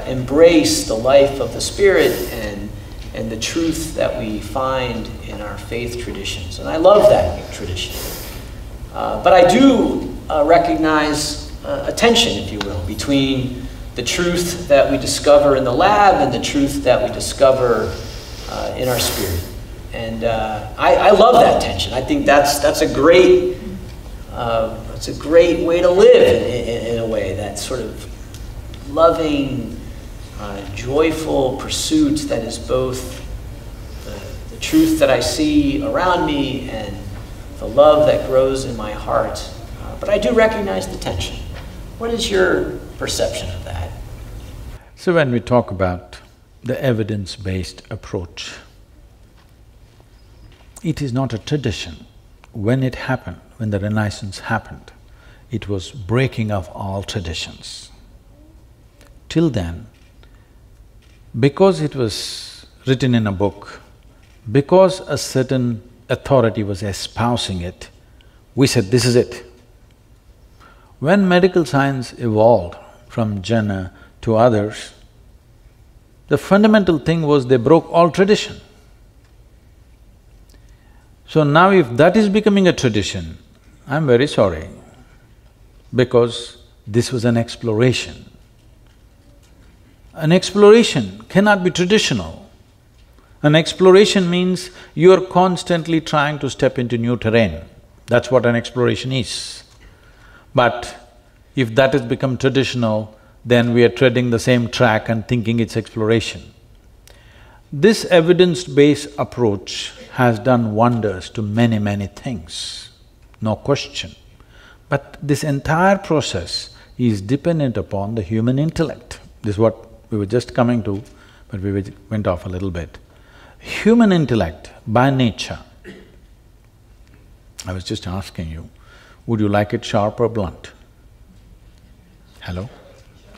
embrace the life of the Spirit and the truth that we find in our faith traditions. And I love that tradition. But I do recognize a tension, if you will, between the truth that we discover in the lab and the truth that we discover in our spirit. And I love that tension. I think that's a great way to live in a way, that that sort of loving, joyful pursuit that is both the truth that I see around me and the love that grows in my heart. But I do recognize the tension. What is your perception of that? So when we talk about the evidence-based approach, it is not a tradition. When it happened, when the Renaissance happened, it was breaking of all traditions. Till then, because it was written in a book, because a certain authority was espousing it, we said, this is it. When medical science evolved from Jenner to others, the fundamental thing was they broke all tradition. So now if that is becoming a tradition, I'm very sorry, because this was an exploration. An exploration cannot be traditional. An exploration means you're constantly trying to step into new terrain. That's what an exploration is. But if that has become traditional, then we are treading the same track and thinking it's exploration. This evidence-based approach has done wonders to many, many things, no question. But this entire process is dependent upon the human intellect. This is what we were just coming to, but we went off a little bit. Human intellect, by nature, I was just asking you, would you like it sharp or blunt? Hello?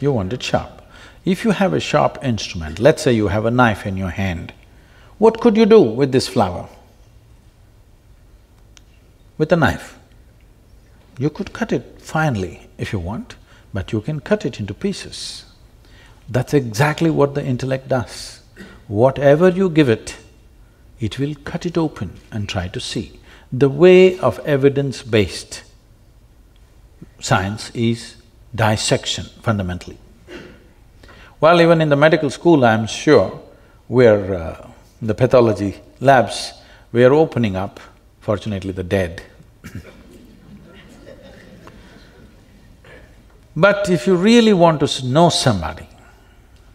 You want it sharp. If you have a sharp instrument, let's say you have a knife in your hand, what could you do with this flower? With a knife. You could cut it finely if you want, but you can cut it into pieces. That's exactly what the intellect does. Whatever you give it, it will cut it open and try to see. The way of evidence-based science is dissection, fundamentally. Well, even in the medical school, I'm sure, we're… the pathology labs, we are opening up, fortunately the dead. But if you really want to know somebody,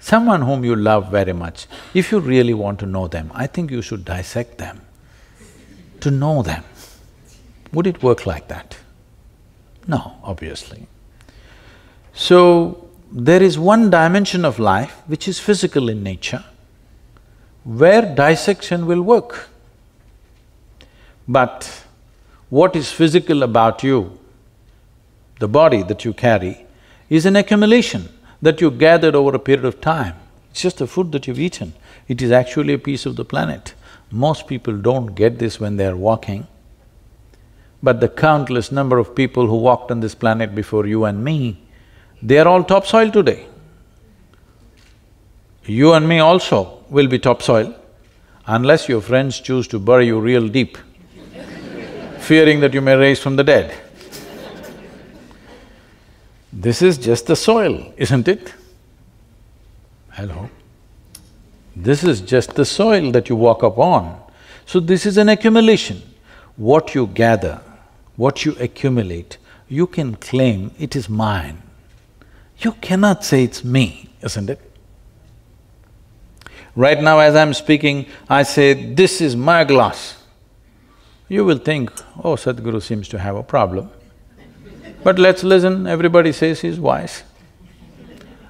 someone whom you love very much, if you really want to know them, I think you should dissect them to know them. Would it work like that? No, obviously. So, there is one dimension of life which is physical in nature, where dissection will work. But what is physical about you, the body that you carry, is an accumulation that you gathered over a period of time. It's just the food that you've eaten. It is actually a piece of the planet. Most people don't get this when they're walking, but the countless number of people who walked on this planet before you and me, they are all topsoil today. You and me also will be topsoil, unless your friends choose to bury you real deep, fearing that you may rise from the dead. This is just the soil, isn't it? Hello? This is just the soil that you walk upon. So this is an accumulation. What you gather, what you accumulate, you can claim it is mine. You cannot say it's me, isn't it? Right now as I'm speaking, I say, this is my glass. You will think, oh, Sadhguru seems to have a problem. But let's listen, everybody says he's wise.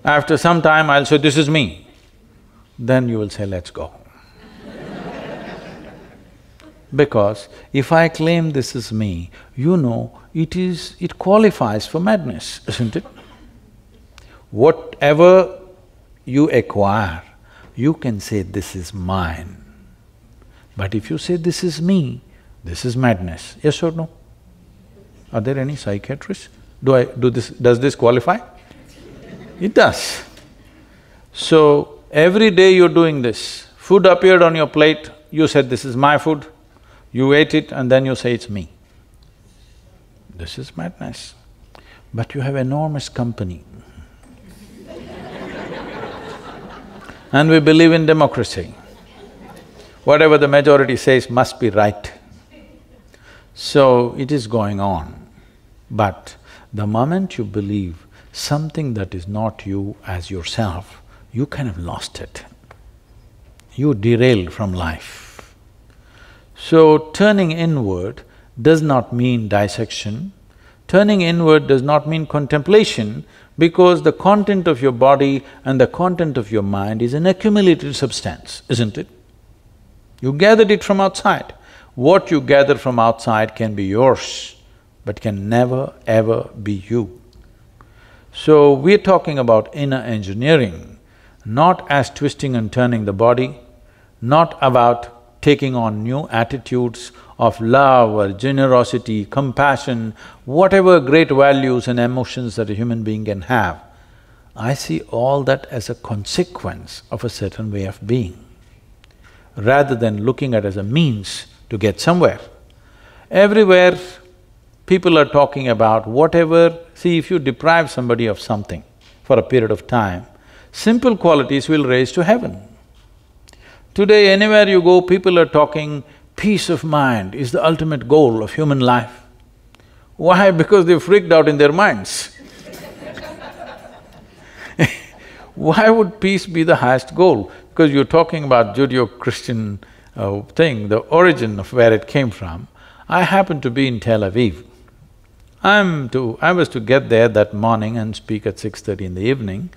After some time, I'll say, this is me. Then you will say, let's go. Because if I claim this is me, you know, it qualifies for madness, isn't it? Whatever you acquire, you can say, this is mine. But if you say, this is me, this is madness, yes or no? Are there any psychiatrists? Does this qualify? It does. So, every day you're doing this, food appeared on your plate, you said, this is my food, you ate it and then you say, it's me. This is madness. But you have enormous company. And we believe in democracy. Whatever the majority says must be right. So, it is going on. But the moment you believe something that is not you as yourself, you kind of lost it. You derailed from life. So turning inward does not mean dissection. Turning inward does not mean contemplation, because the content of your body and the content of your mind is an accumulated substance, isn't it? You gathered it from outside. What you gather from outside can be yours, but can never ever be you. So we're talking about inner engineering, not as twisting and turning the body, not about taking on new attitudes of love or generosity, compassion, whatever great values and emotions that a human being can have. I see all that as a consequence of a certain way of being, rather than looking at it as a means to get somewhere. Everywhere people are talking about whatever… See, if you deprive somebody of something for a period of time, simple qualities will raise to heaven. Today, anywhere you go, people are talking peace of mind is the ultimate goal of human life. Why? Because they've freaked out in their minds. Why would peace be the highest goal? Because you're talking about Judeo-Christian thing, the origin of where it came from. I happen to be in Tel Aviv. I was to get there that morning and speak at 6:30 in the evening.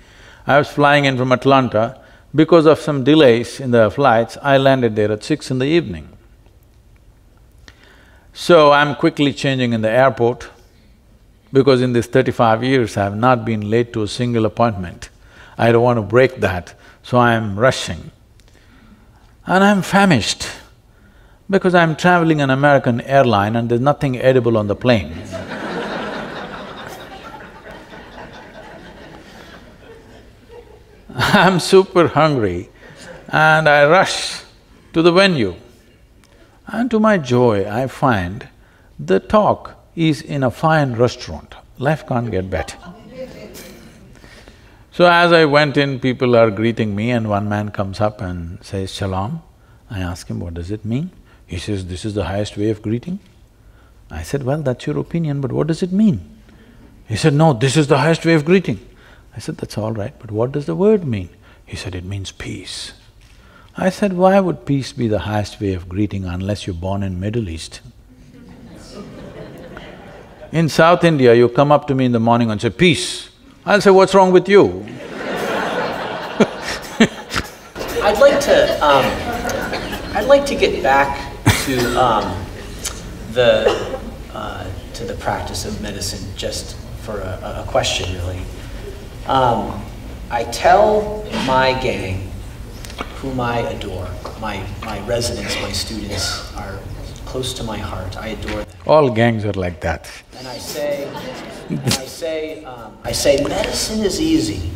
I was flying in from Atlanta. Because of some delays in the flights, I landed there at 6 in the evening. So I'm quickly changing in the airport, because in these 35 years I have not been late to a single appointment. I don't want to break that, so I'm rushing. And I'm famished, because I'm traveling an American airline and there's nothing edible on the plane. I'm super hungry and I rush to the venue. And to my joy, I find the talk is in a fine restaurant. Life can't get better. So as I went in, people are greeting me and one man comes up and says, "Shalom." I ask him, "What does it mean?" He says, "This is the highest way of greeting." I said, "Well, that's your opinion, but what does it mean?" He said, "No, this is the highest way of greeting." I said, "That's all right, but what does the word mean?" He said, "It means peace." I said, "Why would peace be the highest way of greeting unless you're born in Middle East? In South India, you come up to me in the morning and say, 'Peace.' I'll say, 'What's wrong with you?' I'd like to get back to the practice of medicine just for a question, really. I tell my gang, whom I adore, my residents, my students are close to my heart, I adore them. All gangs are like that. And I say, medicine is easy.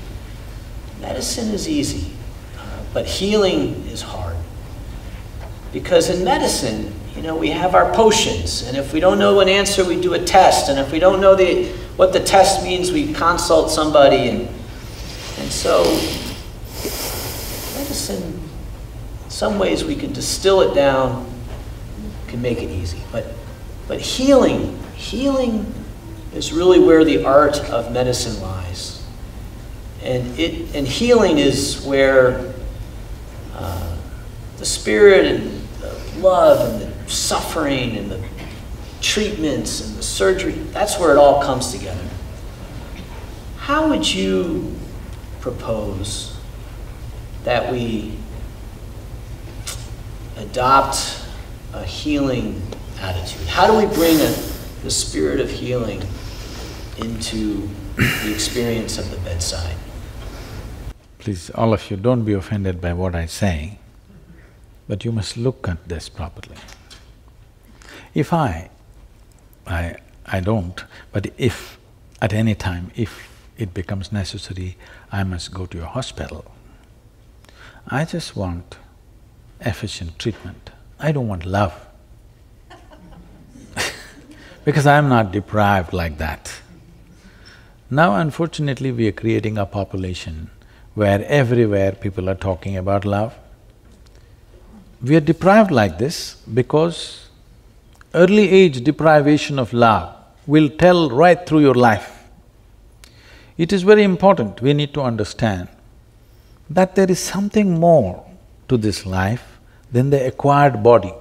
Medicine is easy, but healing is hard. Because in medicine, you know, we have our potions, and if we don't know an answer, we do a test, and if we don't know what the test means, we consult somebody, and so medicine, in some ways we can distill it down, can make it easy, but healing is really where the art of medicine lies. And healing is where the spirit and the love and the suffering and the treatments and the surgery, that's where it all comes together. How would you propose that we adopt a healing attitude? How do we bring the spirit of healing into the experience of the bedside? Please, all of you, don't be offended by what I say, but you must look at this properly. If I don't, but if at any time, if it becomes necessary, I must go to a hospital, I just want efficient treatment. I don't want love. Because I'm not deprived like that. Now, unfortunately, we are creating a population where everywhere people are talking about love. We are deprived like this because early age deprivation of love will tell right through your life. it is very important, we need to understand that there is something more to this life than the acquired body.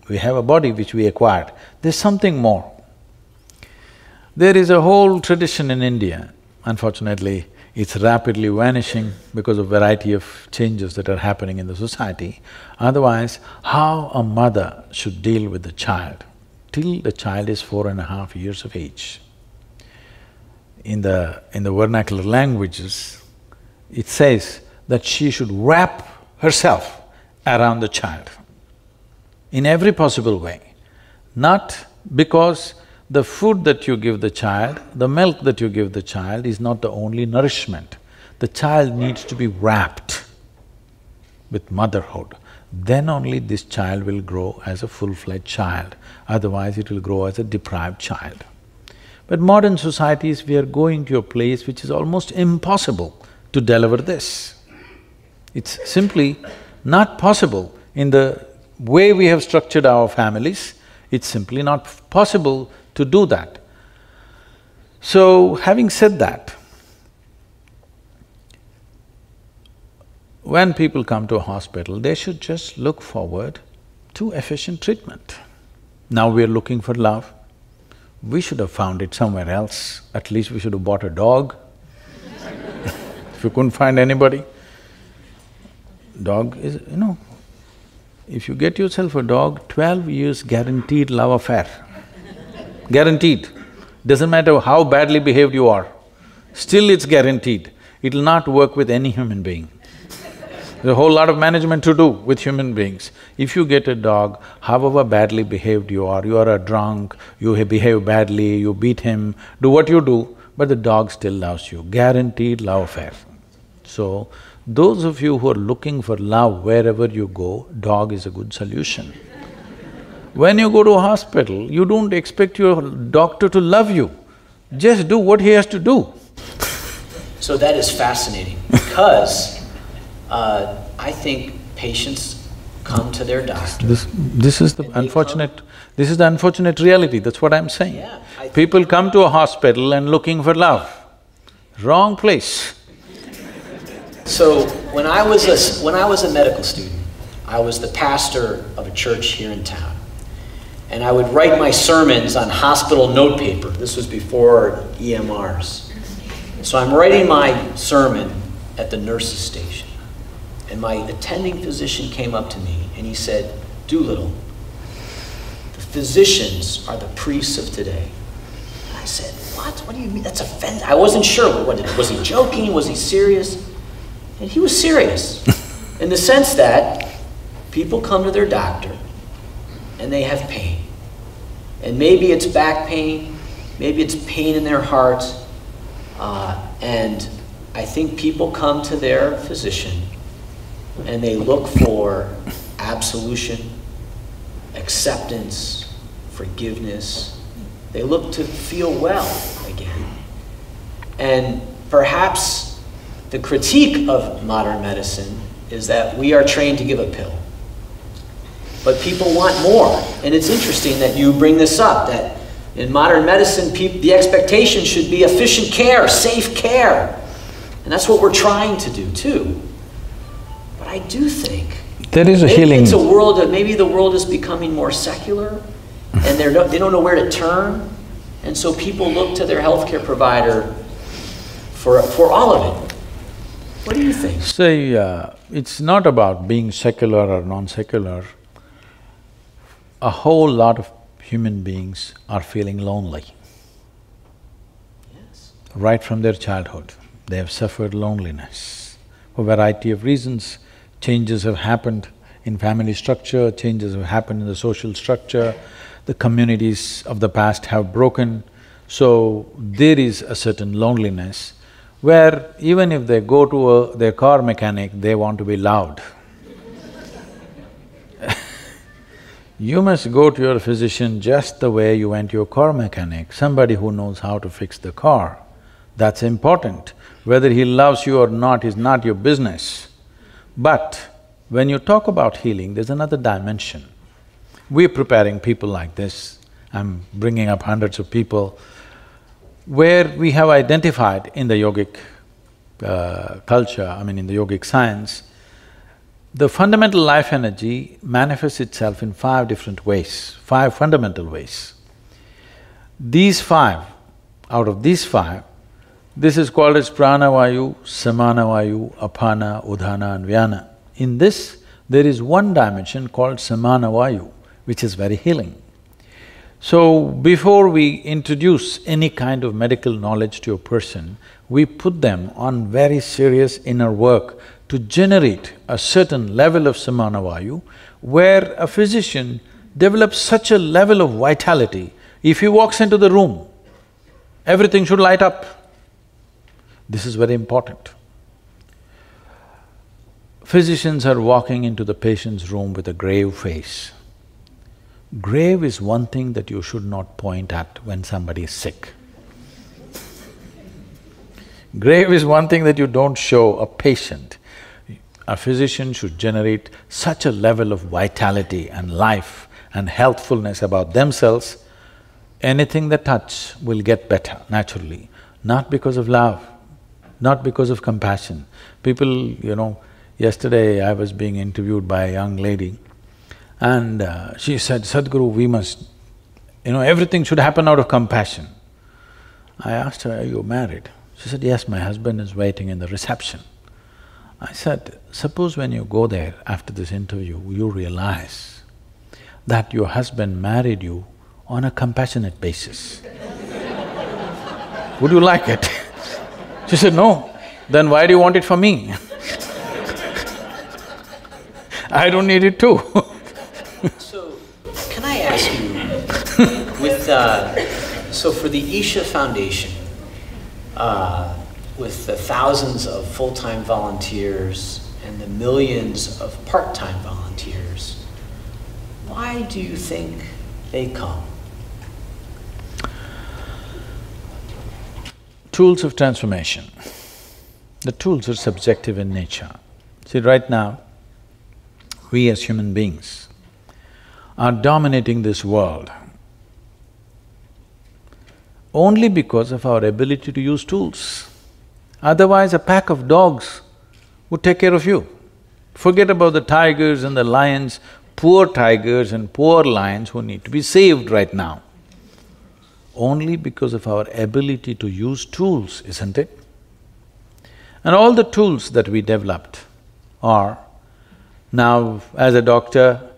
We have a body which we acquired, there's something more. There is a whole tradition in India, unfortunately, it's rapidly vanishing because of variety of changes that are happening in the society. Otherwise, how a mother should deal with the child till the child is 4.5 years of age. In the vernacular languages, it says that she should wrap herself around the child in every possible way. Not because the food that you give the child, the milk that you give the child is not the only nourishment. The child needs to be wrapped with motherhood. Then only this child will grow as a full-fledged child, otherwise it will grow as a deprived child. But modern societies, we are going to a place which is almost impossible to deliver this. It's simply not possible in the way we have structured our families, it's simply not possible to do that. So, having said that, when people come to a hospital, they should just look forward to efficient treatment. Now we are looking for love. We should have found it somewhere else. At least we should have bought a dog if you couldn't find anybody. Dog is… if you get yourself a dog, 12 years guaranteed love affair. Guaranteed. Doesn't matter how badly behaved you are, still it's guaranteed. It'll not work with any human being. There's a whole lot of management to do with human beings. If you get a dog, however badly behaved you are a drunk, you behave badly, you beat him, do what you do, but the dog still loves you, guaranteed love affair. So, those of you who are looking for love wherever you go, dog is a good solution. When you go to a hospital, you don't expect your doctor to love you, just do what he has to do. So that is fascinating because I think patients come to their doctor. This is the unfortunate reality, that's what I'm saying. Yeah, People come to a hospital and looking for love. Wrong place. So when I was a medical student, I was the pastor of a church here in town. And I would write my sermons on hospital notepaper. This was before EMRs. So I'm writing my sermon at the nurse's station. And my attending physician came up to me and he said, "Doolittle, the physicians are the priests of today." And I said, "What? What do you mean? That's offensive." I wasn't sure. Was he joking? Was he serious? And he was serious in the sense that people come to their doctor and they have pain. And maybe it's back pain, maybe it's pain in their heart, and I think people come to their physician and they look for absolution, acceptance, forgiveness. They look to feel well again. And perhaps the critique of modern medicine is that we are trained to give a pill. But people want more, and it's interesting that you bring this up, that in modern medicine, the expectation should be efficient care, safe care. And that's what we're trying to do too. But I do think there is a healing. It's a world that maybe the world is becoming more secular, and they don't know where to turn, and so people look to their healthcare provider for all of it. What do you think? Say, it's not about being secular or non-secular. A whole lot of human beings are feeling lonely. Yes. Right from their childhood, they have suffered loneliness. For a variety of reasons, changes have happened in family structure, changes have happened in the social structure, the communities of the past have broken, so there is a certain loneliness where even if they go to their car mechanic, they want to be loud. You must go to your physician just the way you went to your car mechanic, somebody who knows how to fix the car. That's important. Whether he loves you or not is not your business. But when you talk about healing, there's another dimension. We're preparing people like this, I'm bringing up hundreds of people. where we have identified in the yogic culture, in the yogic science, the fundamental life energy manifests itself in 5 different ways, 5 fundamental ways. These 5, out of these 5, this is called as pranavayu, samanavayu, apana, udana and vyana. In this, there is one dimension called samanavayu, which is very healing. So, before we introduce any kind of medical knowledge to a person, we put them on very serious inner work to generate a certain level of samanavayu, where a physician develops such a level of vitality, if he walks into the room, everything should light up. This is very important. Physicians are walking into the patient's room with a grave face. Grave is one thing that you should not point at when somebody is sick. Grave is one thing that you don't show a patient. A physician should generate such a level of vitality and life and healthfulness about themselves, anything they touch will get better naturally, not because of love, not because of compassion. People, yesterday I was being interviewed by a young lady, and she said, Sadhguru, we must… everything should happen out of compassion. I asked her, are you married? She said, yes, my husband is waiting in the reception. I said, suppose when you go there after this interview, you realize that your husband married you on a compassionate basis. Would you like it? She said, no. Then why do you want it for me? I don't need it too. So, can I ask you, so for the Isha Foundation, with the thousands of full-time volunteers and the millions of part-time volunteers, why do you think they come? Tools of transformation. The tools are subjective in nature. See, right now, we as human beings are dominating this world only because of our ability to use tools. Otherwise, a pack of dogs would take care of you. Forget about the tigers and the lions, poor tigers and poor lions who need to be saved right now. Only because of our ability to use tools, isn't it? And all the tools that we developed are… Now, as a doctor,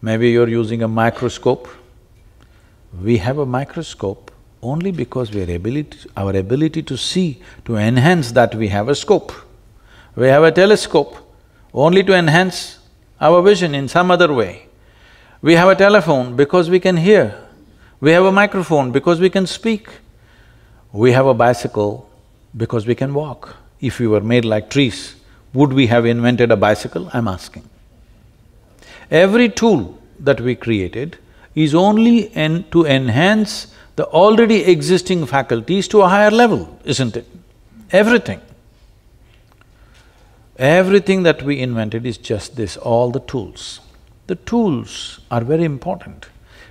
maybe you're using a microscope. We have a microscope only because our ability to see, to enhance that we have a scope. We have a telescope only to enhance our vision in some other way. We have a telephone because we can hear. We have a microphone because we can speak. We have a bicycle because we can walk. If we were made like trees, would we have invented a bicycle? I'm asking. Every tool that we created is only to enhance the already existing faculties to a higher level, isn't it? Everything. Everything that we invented is just this, all the tools. The tools are very important.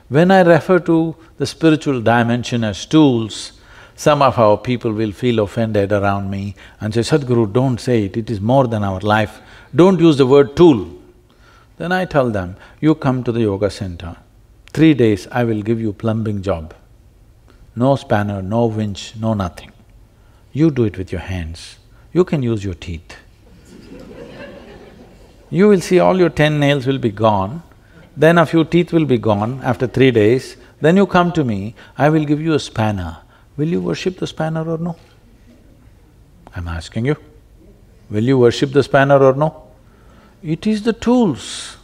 When I refer to the spiritual dimension as tools, some of our people will feel offended around me and say, Sadhguru, don't say it, it is more than our life. Don't use the word tool. Then I tell them, you come to the yoga center, 3 days I will give you plumbing job. No spanner, no winch, no nothing. You do it with your hands. You can use your teeth. You will see all your 10 nails will be gone, then a few teeth will be gone after 3 days, then you come to me, I will give you a spanner. Will you worship the spanner or no? I'm asking you. Will you worship the spanner or no? It is the tools.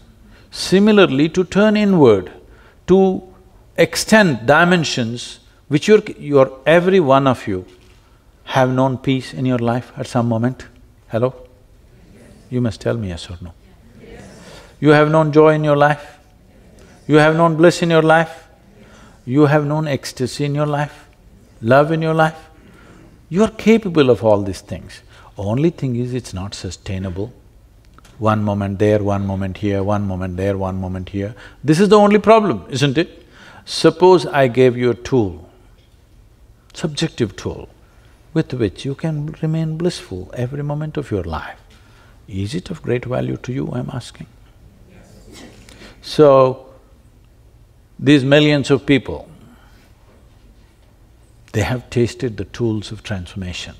Similarly, to turn inward, to extend dimensions which every one of you have known peace in your life at some moment. Hello? You must tell me yes or no. Yes. You have known joy in your life? You have known bliss in your life? You have known ecstasy in your life? Love in your life? You are capable of all these things. Only thing is, it's not sustainable. One moment there, one moment here, one moment there, one moment here. This is the only problem, isn't it? Suppose I gave you a tool subjective tool with which you can remain blissful every moment of your life. Is it of great value to you, I'm asking? So, these millions of people, they have tasted the tools of transformation.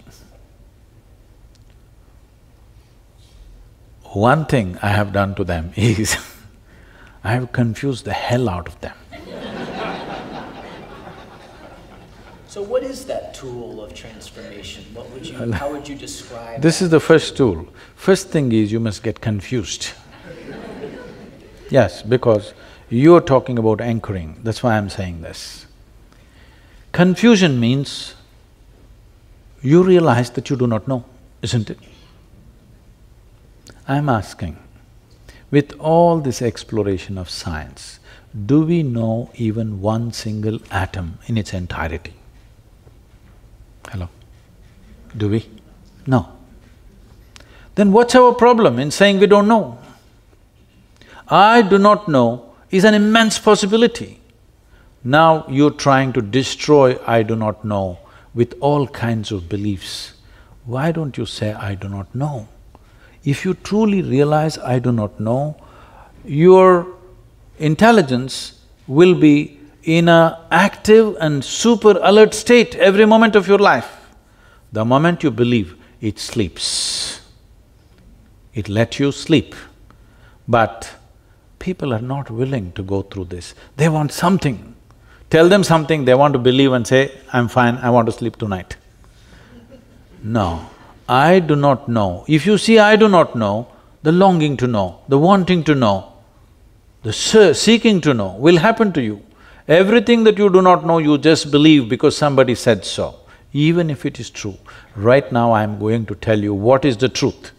One thing I have done to them is I have confused the hell out of them. So what is that tool of transformation? How would you describe This is the first tool. First thing is you must get confused. Yes, because you're talking about anchoring, that's why I'm saying this. Confusion means you realize that you do not know, isn't it? I'm asking, with all this exploration of science, do we know even one single atom in its entirety? Hello? Do we? No. Then what's our problem in saying we don't know? I do not know is an immense possibility. Now you're trying to destroy I do not know with all kinds of beliefs. Why don't you say I do not know? If you truly realize I do not know, your intelligence will be in an active and super alert state every moment of your life. The moment you believe, it sleeps. It lets you sleep. But people are not willing to go through this. They want something. Tell them something, they want to believe and say, I'm fine, I want to sleep tonight. No, I do not know. If you see I do not know, the longing to know, the wanting to know, the seeking to know will happen to you. Everything that you do not know, you just believe because somebody said so, even if it is true. Right now I'm going to tell you what is the truth,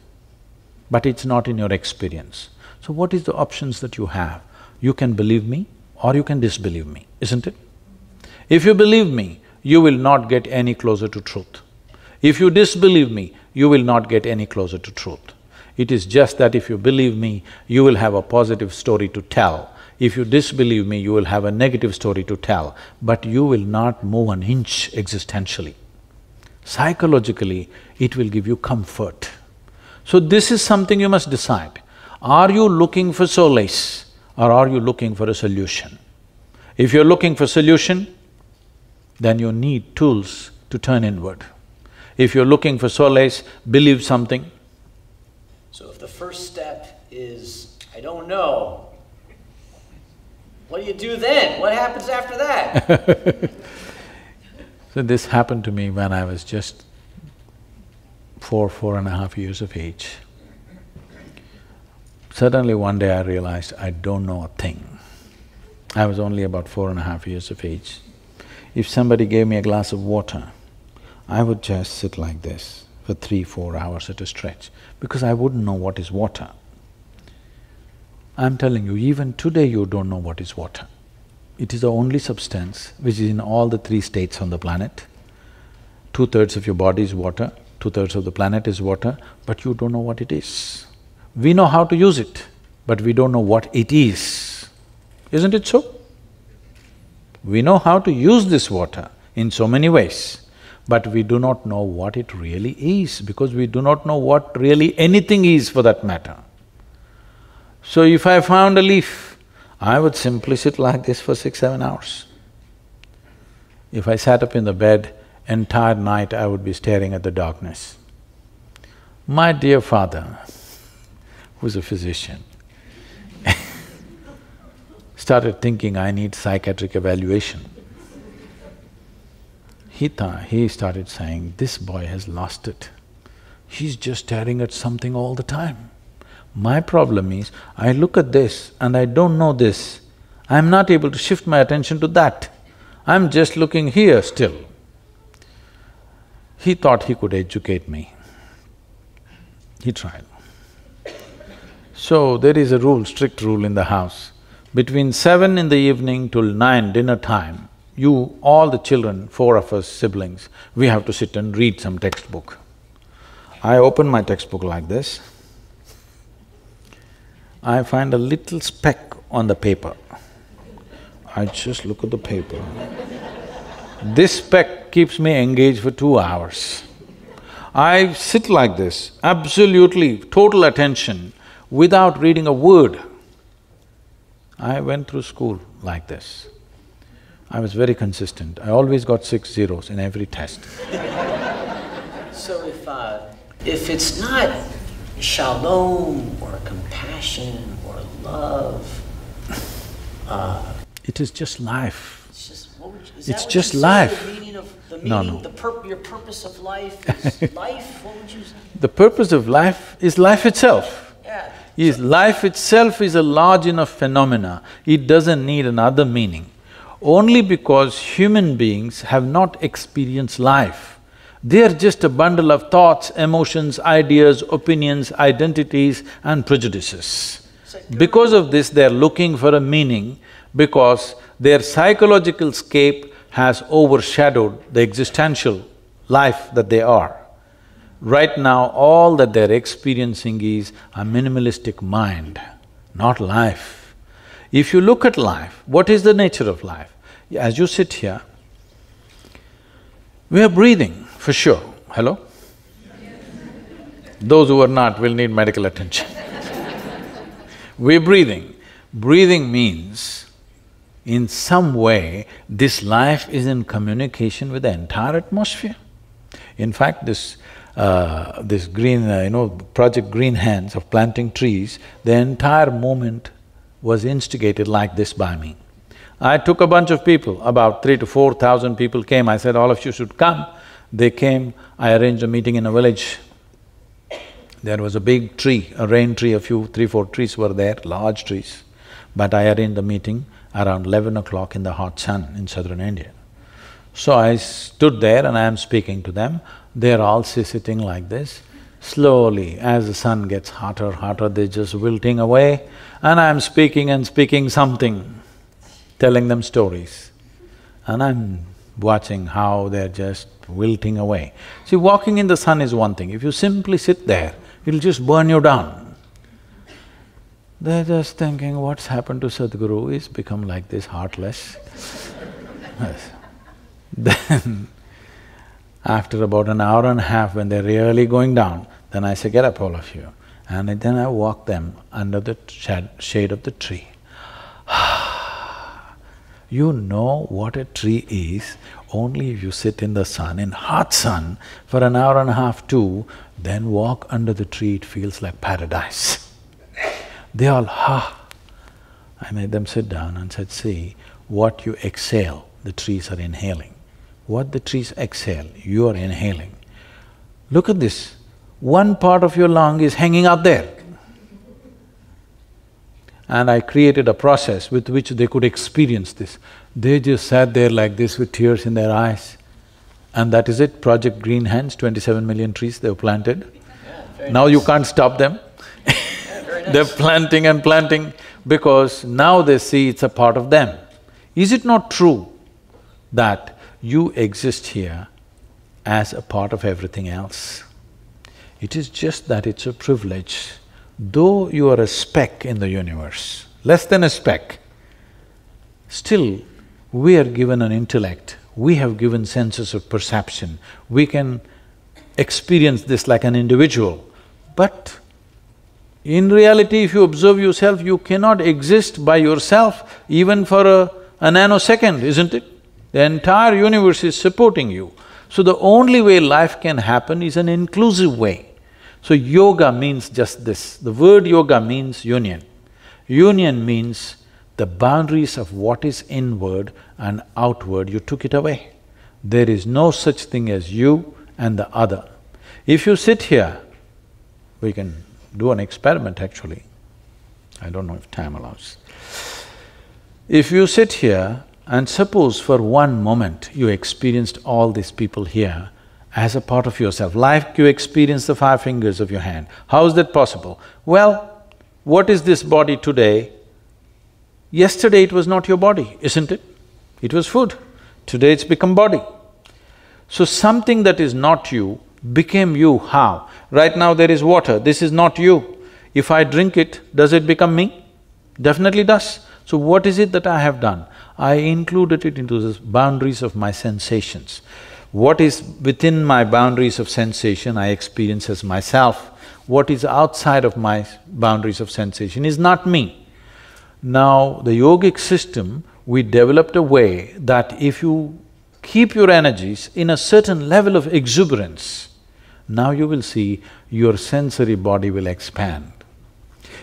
but it's not in your experience. So what is the options that you have? You can believe me or you can disbelieve me, isn't it? If you believe me, you will not get any closer to truth. If you disbelieve me, you will not get any closer to truth. It is just that if you believe me, you will have a positive story to tell. If you disbelieve me, you will have a negative story to tell, but you will not move an inch existentially. Psychologically, it will give you comfort. So this is something you must decide. Are you looking for solace or are you looking for a solution? If you're looking for solution, then you need tools to turn inward. If you're looking for solace, believe something. So if the first step is, I don't know, what do you do then? What happens after that? So this happened to me when I was just 4.5 years of age. Suddenly one day I realized I don't know a thing. I was only about 4.5 years of age. If somebody gave me a glass of water, I would just sit like this for 3-4 hours at a stretch, because I wouldn't know what is water. I'm telling you, even today you don't know what is water. It is the only substance which is in all the 3 states on the planet. 2/3 of your body is water, 2/3 of the planet is water, but you don't know what it is. We know how to use it, but we don't know what it is. Isn't it so? We know how to use this water in so many ways, but we do not know what it really is, because we do not know what really anything is for that matter. So if I found a leaf, I would simply sit like this for 6-7 hours. If I sat up in the bed, entire night I would be staring at the darkness. My dear father, who's a physician, started thinking I need psychiatric evaluation. He started saying, this boy has lost it. He's just staring at something all the time. My problem is, I look at this and I don't know this. I'm not able to shift my attention to that. I'm just looking here still. He thought he could educate me. He tried. So there is a rule, strict rule in the house. Between 7 in the evening till 9 dinner time, you, all the children, 4 of us siblings, we have to sit and read some textbook. I open my textbook like this. I find a little speck on the paper. I just look at the paper. This speck keeps me engaged for 2 hours. I sit like this, absolutely total attention, without reading a word. I went through school like this. I was very consistent. I always got 6 zeros in every test. So if it's not shalom or compassion or love, it is just life. it's just, It's just life. The meaning of the meaning, No. your purpose of life is life. What would you say? The purpose of life is life itself. Yeah. Life itself is a large enough phenomena, it doesn't need another meaning. Only because human beings have not experienced life. They are just a bundle of thoughts, emotions, ideas, opinions, identities and prejudices. Because of this, they are looking for a meaning because their psychological scape has overshadowed the existential life that they are. Right now, all that they're experiencing is a minimalistic mind, not life. If you look at life, what is the nature of life? As you sit here, we are breathing, for sure. Hello? Those who are not will need medical attention. We're breathing. Breathing means, in some way, this life is in communication with the entire atmosphere. In fact, this green, Project Green Hands of planting trees, the entire movement was instigated like this by me. I took a bunch of people, about 3,000 to 4,000 people came, I said, all of you should come. They came, I arranged a meeting in a village. There was a big tree, a rain tree, 3, 4 trees were there, large trees. But I arranged the meeting around 11 o'clock in the hot sun in southern India. So I stood there and I am speaking to them. They're all sitting like this. Slowly, as the sun gets hotter, they're just wilting away, and I'm speaking and speaking something, telling them stories. And I'm watching how they're just wilting away. See, walking in the sun is one thing. If you simply sit there, it'll just burn you down. They're just thinking, what's happened to Sadhguru? He's become like this, heartless. Yes. Then, after about an hour and a half, when they're really going down, then I say, get up all of you. And then I walk them under the shade of the tree. You know what a tree is only if you sit in the sun, in hot sun, for an hour and a half too, then walk under the tree, it feels like paradise. They all, I made them sit down and said, see, what you exhale, the trees are inhaling. What the trees exhale, you are inhaling. Look at this, one part of your lung is hanging out there. And I created a process with which they could experience this. They just sat there like this with tears in their eyes. And that is it, Project Green Hands, 27 million trees they've planted. Yeah, now nice. You can't stop them. Nice. They're planting and planting because now they see it's a part of them. Is it not true that you exist here as a part of everything else? It is just that it's a privilege. Though you are a speck in the universe, less than a speck, still we are given an intellect, we have given senses of perception, we can experience this like an individual. But in reality, if you observe yourself, you cannot exist by yourself even for a nanosecond, isn't it? The entire universe is supporting you. So the only way life can happen is an inclusive way. So yoga means just this. The word yoga means union. Union means the boundaries of what is inward and outward, you took it away. There is no such thing as you and the other. If you sit here, we can do an experiment actually. I don't know if time allows. If you sit here and suppose for one moment you experienced all these people here as a part of yourself, like you experience the 5 fingers of your hand. How is that possible? Well, what is this body today? Yesterday it was not your body, isn't it? It was food. Today it's become body. So something that is not you became you. How? Right now there is water, this is not you. If I drink it, does it become me? Definitely does. So what is it that I have done? I included it into the boundaries of my sensations. What is within my boundaries of sensation, I experience as myself. What is outside of my boundaries of sensation is not me. Now, the yogic system, we developed a way that if you keep your energies in a certain level of exuberance, now you will see your sensory body will expand.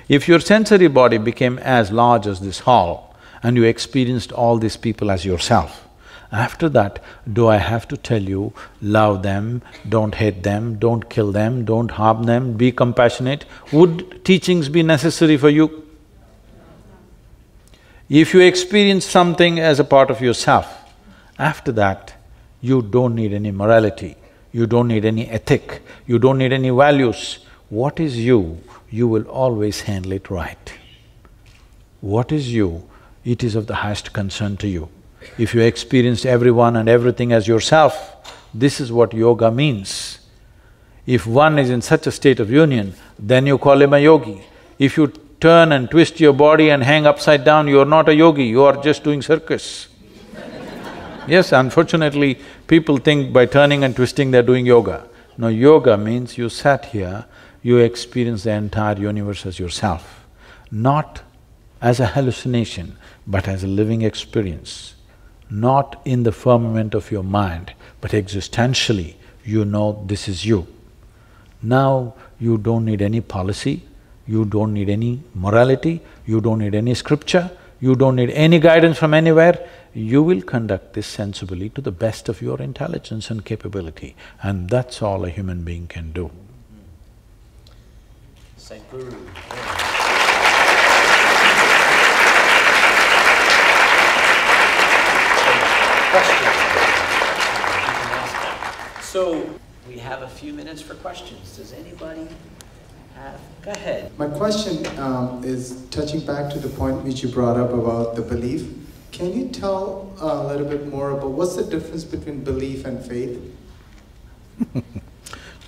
If your sensory body became as large as this hall and you experienced all these people as yourself, after that, do I have to tell you, love them, don't hate them, don't kill them, don't harm them, be compassionate? Would teachings be necessary for you? If you experience something as a part of yourself, after that, you don't need any morality, you don't need any ethic, you don't need any values. What is you will always handle it right. What is you, it is of the highest concern to you. If you experienced everyone and everything as yourself, this is what yoga means. If one is in such a state of union, then you call him a yogi. If you turn and twist your body and hang upside down, you are not a yogi, you are just doing circus. Yes, unfortunately, people think by turning and twisting they're doing yoga. No, yoga means you sat here, you experience the entire universe as yourself, not as a hallucination, but as a living experience. Not in the firmament of your mind, but existentially, you know this is you. Now, you don't need any policy, you don't need any morality, you don't need any scripture, you don't need any guidance from anywhere. You will conduct this sensibly to the best of your intelligence and capability, and that's all a human being can do. Sadhguru. So, we have a few minutes for questions. Does anybody have… Go ahead. My question is touching back to the point which you brought up about the belief. Can you tell a little bit more about what's the difference between belief and faith?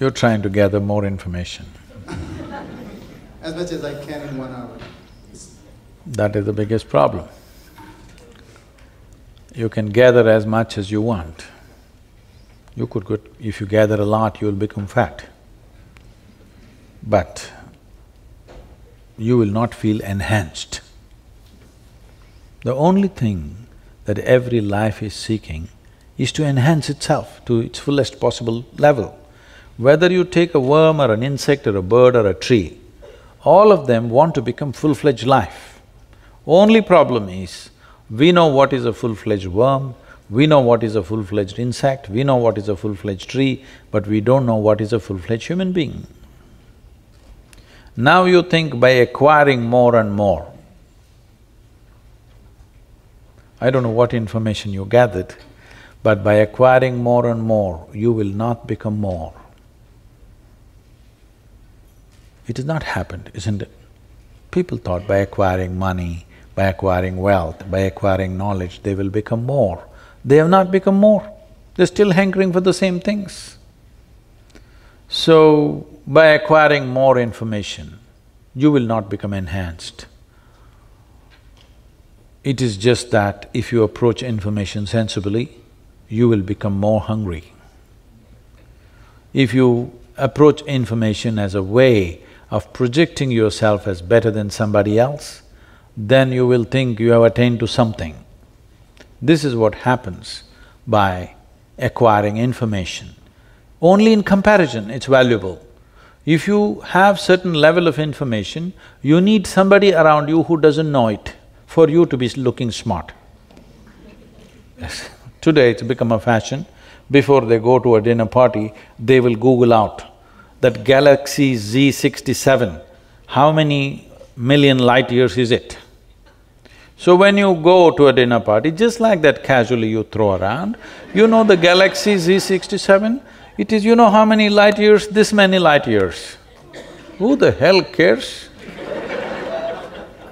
You're trying to gather more information. As much as I can in 1 hour. That is the biggest problem. You can gather as much as you want. You could go… if you gather a lot, you will become fat. But you will not feel enhanced. The only thing that every life is seeking is to enhance itself to its fullest possible level. Whether you take a worm or an insect or a bird or a tree, all of them want to become full-fledged life. Only problem is, we know what is a full-fledged worm, we know what is a full-fledged insect, we know what is a full-fledged tree, but we don't know what is a full-fledged human being. Now you think by acquiring more and more, I don't know what information you gathered, but by acquiring more and more, you will not become more. It has not happened, isn't it? People thought by acquiring money, by acquiring wealth, by acquiring knowledge, they will become more. They have not become more, they're still hankering for the same things. So, by acquiring more information, you will not become enhanced. It is just that if you approach information sensibly, you will become more hungry. If you approach information as a way of projecting yourself as better than somebody else, then you will think you have attained to something. This is what happens by acquiring information. Only in comparison it's valuable. If you have certain level of information, you need somebody around you who doesn't know it for you to be looking smart. Yes. Today it's become a fashion. Before they go to a dinner party, they will Google out that galaxy Z67, how many million light years is it? So when you go to a dinner party, just like that casually you throw around, you know the galaxy Z67, it is you know how many light years, this many light years. Who the hell cares?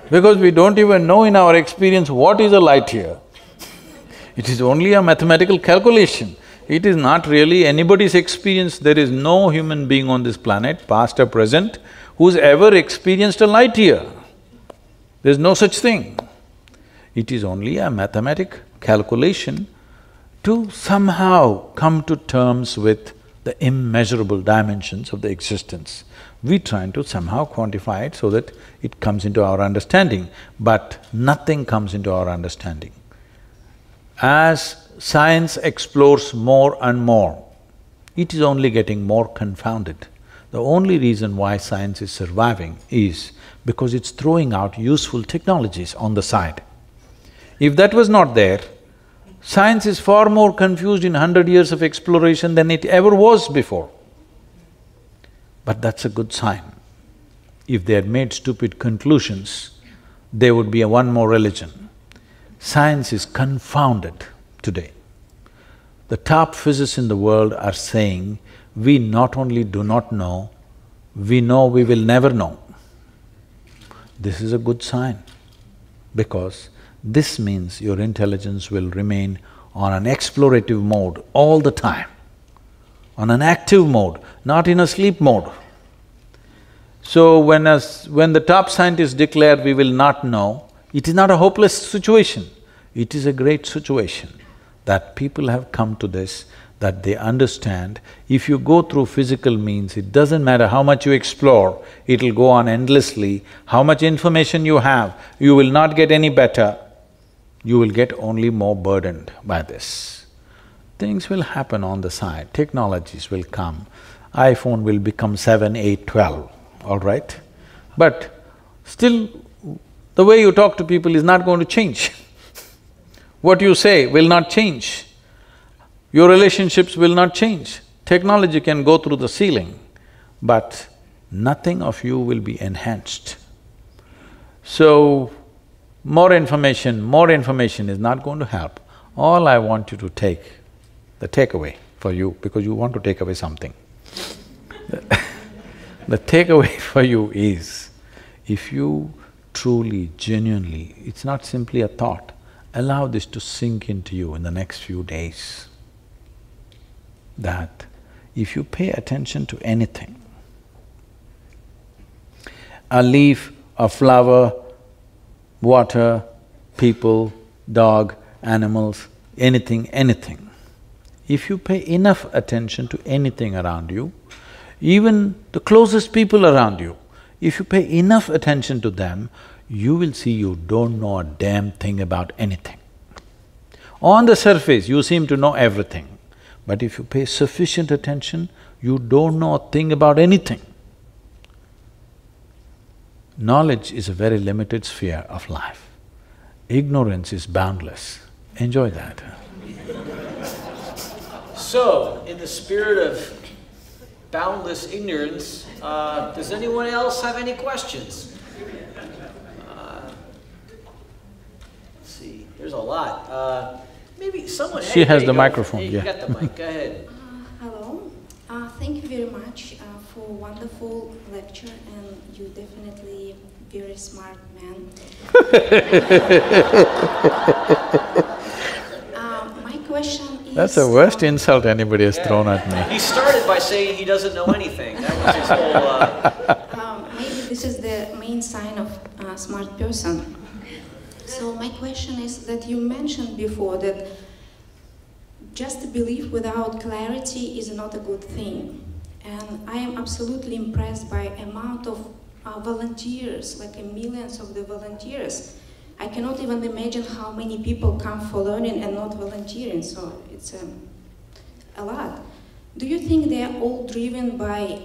Because we don't even know in our experience what is a light year. It is only a mathematical calculation. It is not really anybody's experience. There is no human being on this planet, past or present, who's ever experienced a light year. There's no such thing. It is only a mathematic calculation to somehow come to terms with the immeasurable dimensions of the existence. We're trying to somehow quantify it so that it comes into our understanding, but nothing comes into our understanding. As science explores more and more, it is only getting more confounded. The only reason why science is surviving is because it's throwing out useful technologies on the side. If that was not there, science is far more confused in 100 years of exploration than it ever was before. But that's a good sign. If they had made stupid conclusions, there would be one more religion. Science is confounded today. The top physicists in the world are saying, we not only do not know, we know we will never know. This is a good sign, because this means your intelligence will remain on an explorative mode all the time, on an active mode, not in a sleep mode. So when the top scientists declare we will not know, it is not a hopeless situation, it is a great situation that people have come to this, that they understand if you go through physical means, it doesn't matter how much you explore, it'll go on endlessly. How much information you have, you will not get any better, you will get only more burdened by this. Things will happen on the side, technologies will come, iPhone will become 7, 8, 12, all right? But still, the way you talk to people is not going to change. What you say will not change. Your relationships will not change. Technology can go through the ceiling, but nothing of you will be enhanced. So, more information is not going to help. All I want you to take, the takeaway for you, because you want to take away something. The takeaway for you is, if you truly, genuinely, it's not simply a thought, allow this to sink into you in the next few days, that if you pay attention to anything, a leaf, a flower, water, people, dog, animals, anything, if you pay enough attention to anything around you, even the closest people around you, if you pay enough attention to them, you will see you don't know a damn thing about anything. On the surface, you seem to know everything, but if you pay sufficient attention, you don't know a thing about anything. Knowledge is a very limited sphere of life. Ignorance is boundless. Enjoy that. So, in the spirit of boundless ignorance, does anyone else have any questions? Let's see, there's a lot. Maybe someone… She has the microphone, hey, yeah. You got the mic, go ahead. Hello. Thank you very much for a wonderful lecture, and you definitely very smart man. My question is… That's the worst insult anybody has thrown at me. He started by saying he doesn't know anything. That was his whole… Maybe this is the main sign of a smart person. So my question is that you mentioned before that just a belief without clarity is not a good thing. And I am absolutely impressed by amount of volunteers, like millions of the volunteers. I cannot even imagine how many people come for learning and not volunteering, so it's a lot. Do you think they are all driven by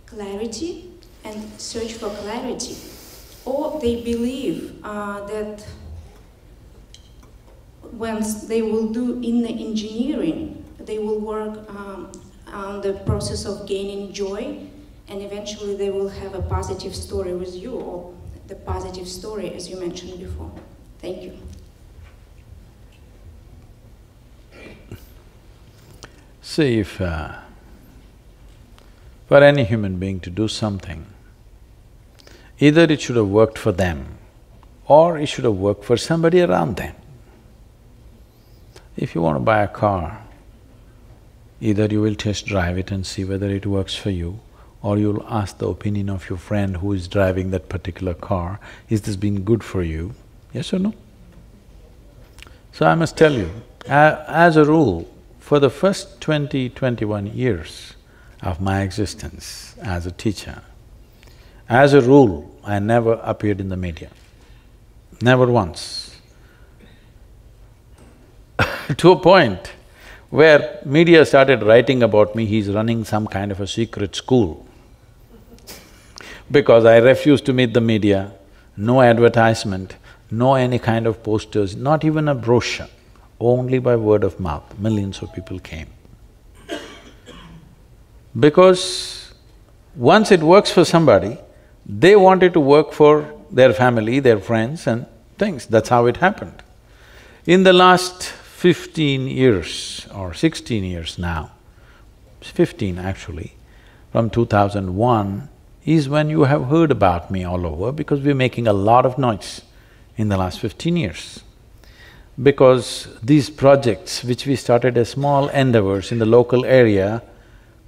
clarity and search for clarity? Or they believe that once they will do in the engineering, they will work on the process of gaining joy, and eventually they will have a positive story with you, or the positive story as you mentioned before. Thank you. See, if for any human being to do something, either it should have worked for them or it should have worked for somebody around them. If you want to buy a car, either you will test drive it and see whether it works for you, or you'll ask the opinion of your friend who is driving that particular car, is this been good for you? Yes or no? So I must tell you, As a rule, for the first 21 years of my existence as a teacher, as a rule, I never appeared in the media, never once. To a point where media started writing about me, he's running some kind of a secret school. Because I refused to meet the media, no advertisement, no any kind of posters, not even a brochure, only by word of mouth, millions of people came. Because once it works for somebody, they wanted to work for their family, their friends and things, that's how it happened. In the last 15 years or 16 years now, 15 actually, from 2001, is when you have heard about me all over because we're making a lot of noise in the last 15 years. Because these projects which we started as small endeavors in the local area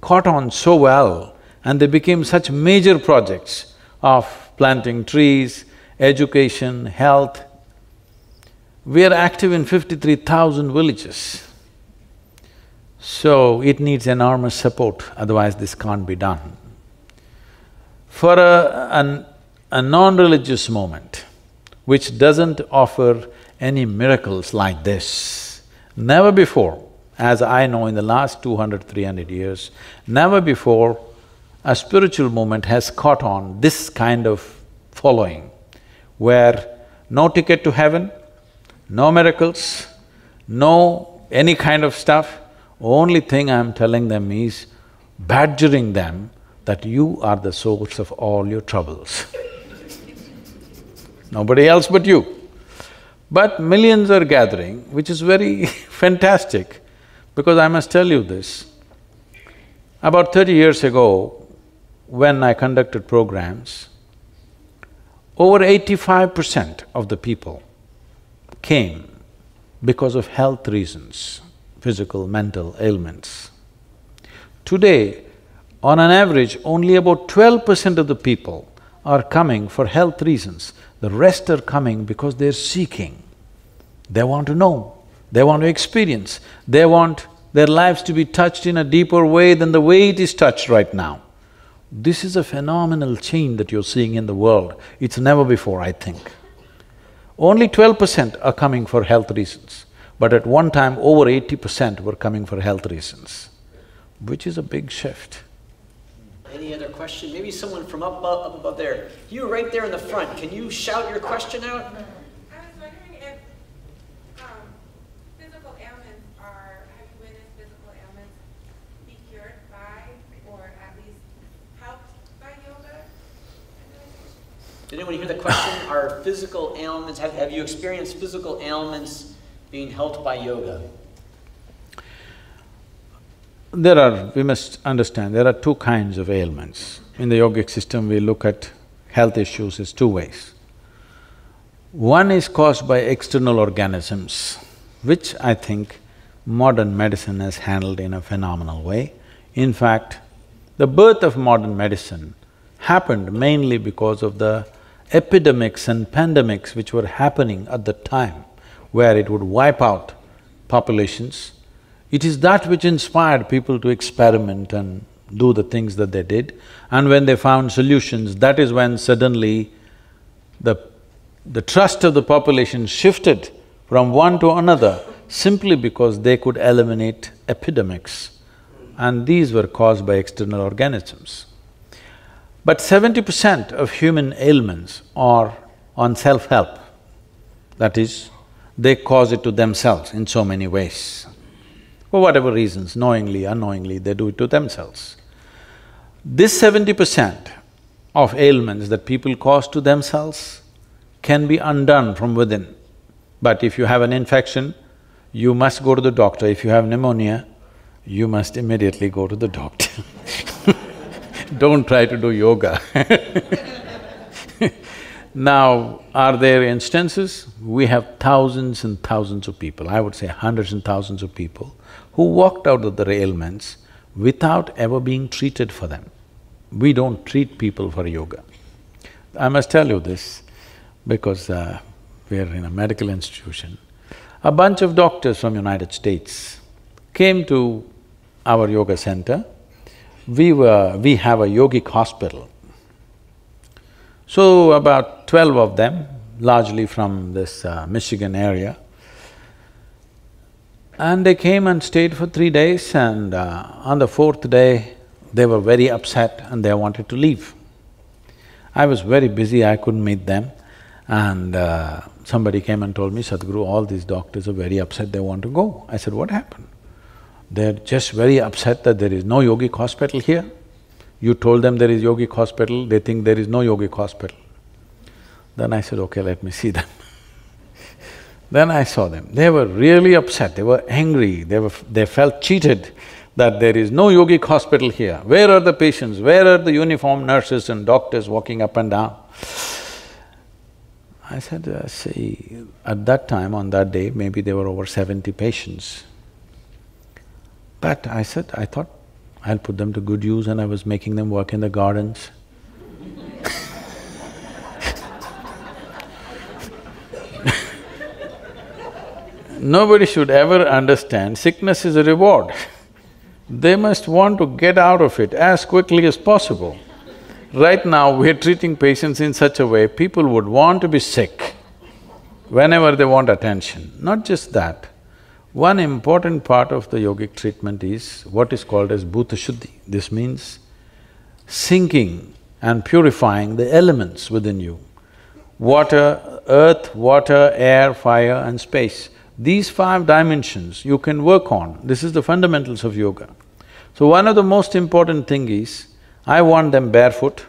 caught on so well and they became such major projects of planting trees, education, health. We are active in 53,000 villages. So it needs enormous support, otherwise this can't be done. For a non-religious movement which doesn't offer any miracles like this, never before, as I know in the last 200, 300 years, never before a spiritual movement has caught on this kind of following, where no ticket to heaven, no miracles, no any kind of stuff, only thing I'm telling them is badgering them that you are the source of all your troubles. Nobody else but you. But millions are gathering, which is very fantastic, because I must tell you this. About 30 years ago, when I conducted programs, over 85% of the people came because of health reasons, physical, mental ailments. Today, on an average, only about 12% of the people are coming for health reasons. The rest are coming because they're seeking. They want to know, they want to experience, they want their lives to be touched in a deeper way than the way it is touched right now. This is a phenomenal change that you're seeing in the world. It's never before, I think. Only 12% are coming for health reasons, but at one time over 80% were coming for health reasons, which is a big shift. Any other question? Maybe someone from up above there. You right there in the front, can you shout your question out? I was wondering if physical ailments are, have you witnessed physical ailments be cured by, or at least helped by yoga? Did anyone hear the question? Are physical ailments, have you experienced physical ailments being helped by yoga? We must understand, there are two kinds of ailments. In the yogic system, we look at health issues as two ways. One is caused by external organisms, which I think modern medicine has handled in a phenomenal way. In fact, the birth of modern medicine happened mainly because of the epidemics and pandemics which were happening at the time, where it would wipe out populations. It is that which inspired people to experiment and do the things that they did. And when they found solutions, that is when suddenly the trust of the population shifted from one to another simply because they could eliminate epidemics. And these were caused by external organisms. But 70% of human ailments are on self-help. That is, they cause it to themselves in so many ways. For whatever reasons, knowingly, unknowingly, they do it to themselves. This 70% of ailments that people cause to themselves can be undone from within. But if you have an infection, you must go to the doctor. If you have pneumonia, you must immediately go to the doctor. Don't try to do yoga. Now, are there instances? We have thousands and thousands of people, I would say hundreds and thousands of people, who walked out of their ailments without ever being treated for them. We don't treat people for yoga. I must tell you this because we're in a medical institution. A bunch of doctors from United States came to our yoga center. We have a yogic hospital. So about 12 of them, largely from this Michigan area, and they came and stayed for 3 days, and on the 4th day, they were very upset and they wanted to leave. I was very busy, I couldn't meet them, and somebody came and told me, Sadhguru, all these doctors are very upset, they want to go. I said, what happened? They're just very upset that there is no yogic hospital here. You told them there is yogic hospital, they think there is no yogic hospital. Then I said, okay, let me see them. Then I saw them. They were really upset, they were angry, they felt cheated that there is no yogic hospital here. Where are the patients? Where are the uniformed nurses and doctors walking up and down? I said, see, at that time, on that day, maybe there were over 70 patients. But I thought, I'll put them to good use, and I was making them work in the gardens. Nobody should ever understand sickness is a reward. They must want to get out of it as quickly as possible. Right now, we're treating patients in such a way, people would want to be sick whenever they want attention. Not just that, one important part of the yogic treatment is what is called as bhuta shuddhi. This means sinking and purifying the elements within you. Water, earth, water, air, fire and space. These 5 dimensions you can work on. This is the fundamentals of yoga. So one of the most important thing is, I want them barefoot,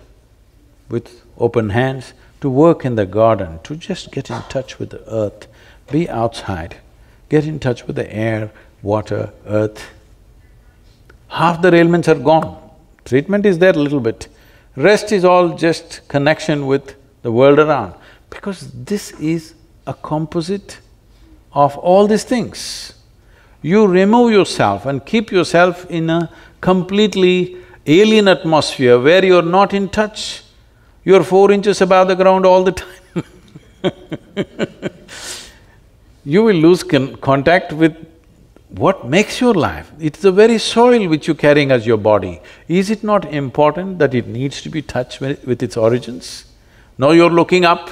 with open hands, to work in the garden, to just get in touch with the earth, be outside, get in touch with the air, water, earth. Half the ailments are gone. Treatment is there a little bit. Rest is all just connection with the world around, because this is a composite of all these things. You remove yourself and keep yourself in a completely alien atmosphere where you're not in touch. You're 4 inches above the ground all the time. You will lose contact with what makes your life. It's the very soil which you're carrying as your body. Is it not important that it needs to be touched with its origins? No, you're looking up.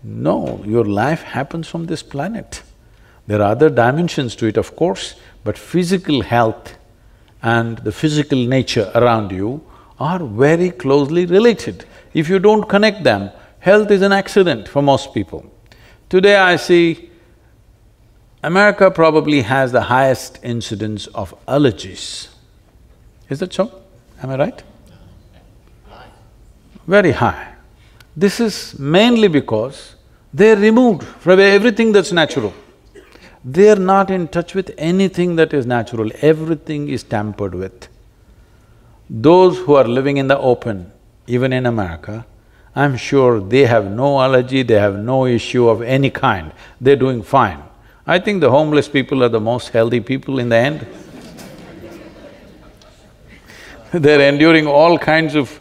No, your life happens from this planet. There are other dimensions to it, of course, but physical health and the physical nature around you are very closely related. If you don't connect them, health is an accident for most people. Today I see America probably has the highest incidence of allergies. Is that so? Am I right? Very high. This is mainly because they're removed from everything that's natural. They're not in touch with anything that is natural, everything is tampered with. Those who are living in the open, even in America, I'm sure they have no allergy, they have no issue of any kind, they're doing fine. I think the homeless people are the most healthy people in the end. They're enduring all kinds of,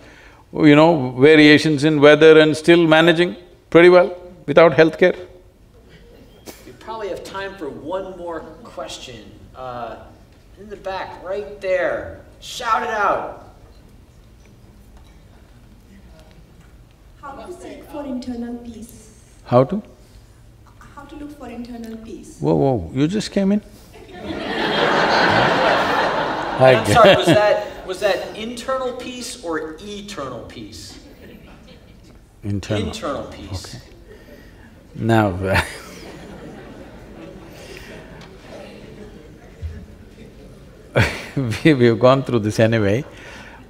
variations in weather and still managing pretty well without healthcare. We probably have time for one more question. In the back, right there. Shout it out. How to seek for internal peace? How to? How to look for internal peace? Whoa, you just came in? I'm sorry, was that internal peace or eternal peace? Internal. Internal peace. Okay. Now, we've gone through this anyway.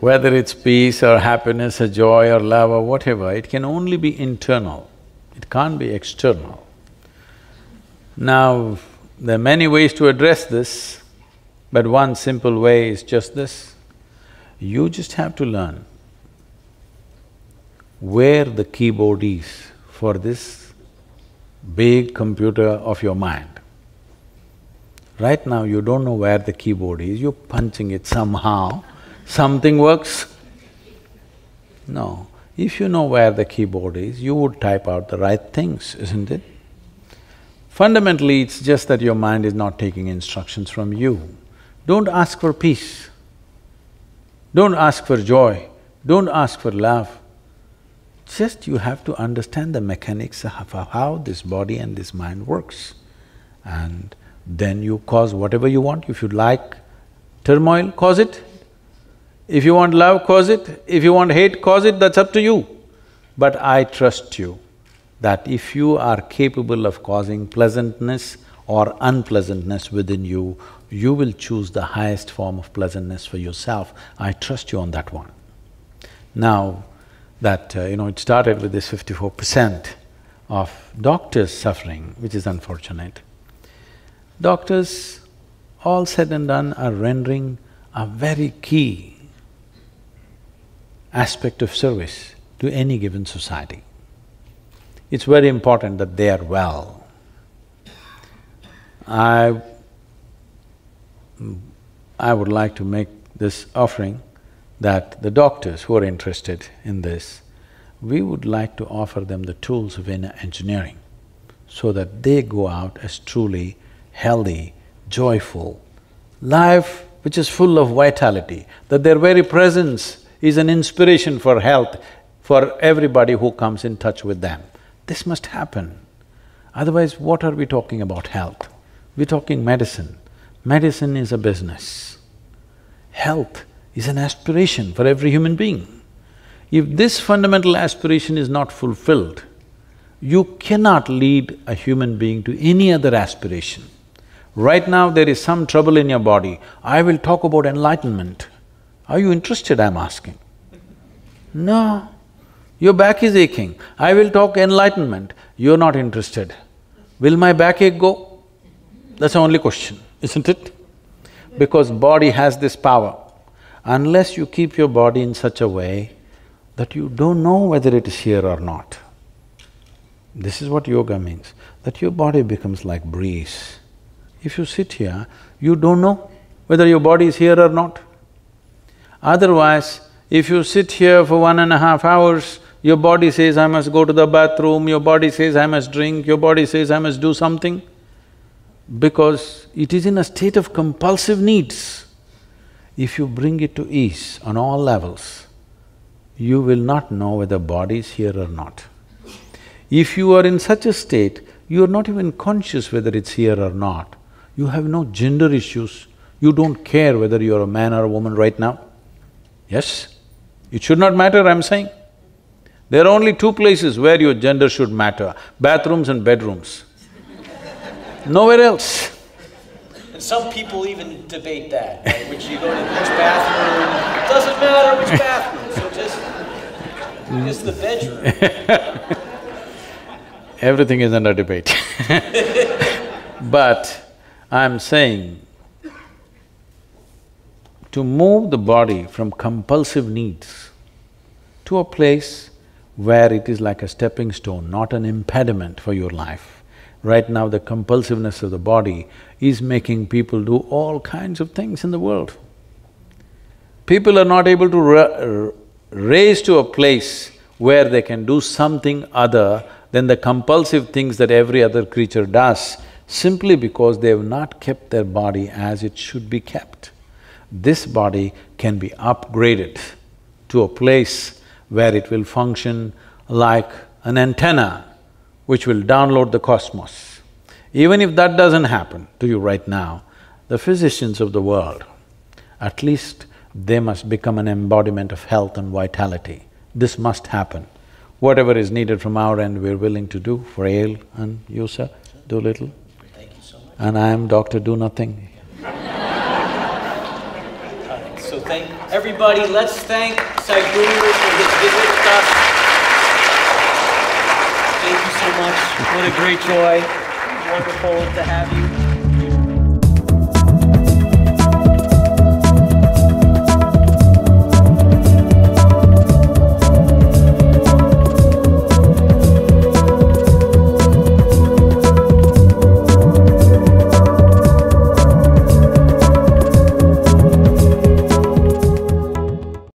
Whether it's peace or happiness or joy or love or whatever, it can only be internal, it can't be external. Now, there are many ways to address this, but one simple way is just this. You just have to learn where the keyboard is for this big computer of your mind. Right now, you don't know where the keyboard is, you're punching it somehow, something works. No, if you know where the keyboard is, you would type out the right things, isn't it? Fundamentally, it's just that your mind is not taking instructions from you. Don't ask for peace. Don't ask for joy. Don't ask for love. Just you have to understand the mechanics of how this body and this mind works. And then you cause whatever you want. If you like turmoil, cause it. If you want love, cause it. If you want hate, cause it, that's up to you. But I trust you that if you are capable of causing pleasantness or unpleasantness within you, you will choose the highest form of pleasantness for yourself. I trust you on that one. Now that, it started with this 54% of doctors suffering, which is unfortunate. Doctors, all said and done, are rendering a very key aspect of service to any given society. It's very important that they are well. I would like to make this offering that the doctors who are interested in this, we would like to offer them the tools of inner engineering so that they go out as truly healthy, joyful, life which is full of vitality, that their very presence is an inspiration for health for everybody who comes in touch with them. This must happen. Otherwise, what are we talking about health? We're talking medicine. Medicine is a business. Health is an aspiration for every human being. If this fundamental aspiration is not fulfilled, you cannot lead a human being to any other aspiration. Right now there is some trouble in your body, I will talk about enlightenment. Are you interested, I'm asking? No. Your back is aching, I will talk enlightenment, you're not interested. Will my backache go? That's the only question, isn't it? Because body has this power. Unless you keep your body in such a way that you don't know whether it is here or not. This is what yoga means, that your body becomes like breeze. If you sit here, you don't know whether your body is here or not. Otherwise, if you sit here for 1.5 hours, your body says, I must go to the bathroom, your body says, I must drink, your body says, I must do something, because it is in a state of compulsive needs. If you bring it to ease on all levels, you will not know whether body is here or not. If you are in such a state, you are not even conscious whether it's here or not. You have no gender issues, you don't care whether you're a man or a woman right now. Yes? It should not matter, I'm saying. There are only two places where your gender should matter, bathrooms and bedrooms. Nowhere else. And some people even debate that, right? Which you go to which bathroom, it doesn't matter which bathroom, so just the bedroom. Everything is under debate. But I'm saying, to move the body from compulsive needs to a place where it is like a stepping stone, not an impediment for your life. Right now, the compulsiveness of the body is making people do all kinds of things in the world. People are not able to raise to a place where they can do something other than the compulsive things that every other creature does, simply because they have not kept their body as it should be kept. This body can be upgraded to a place where it will function like an antenna which will download the cosmos. Even if that doesn't happen to you right now, the physicians of the world, at least they must become an embodiment of health and vitality. This must happen. Whatever is needed from our end, we're willing to do for Yale and you, sir, Doolittle. Thank you so much. And I am Dr. Do Nothing. So thank everybody, let's thank Sadhguru for his visit with us. Thank you so much, what a great joy, wonderful to have you.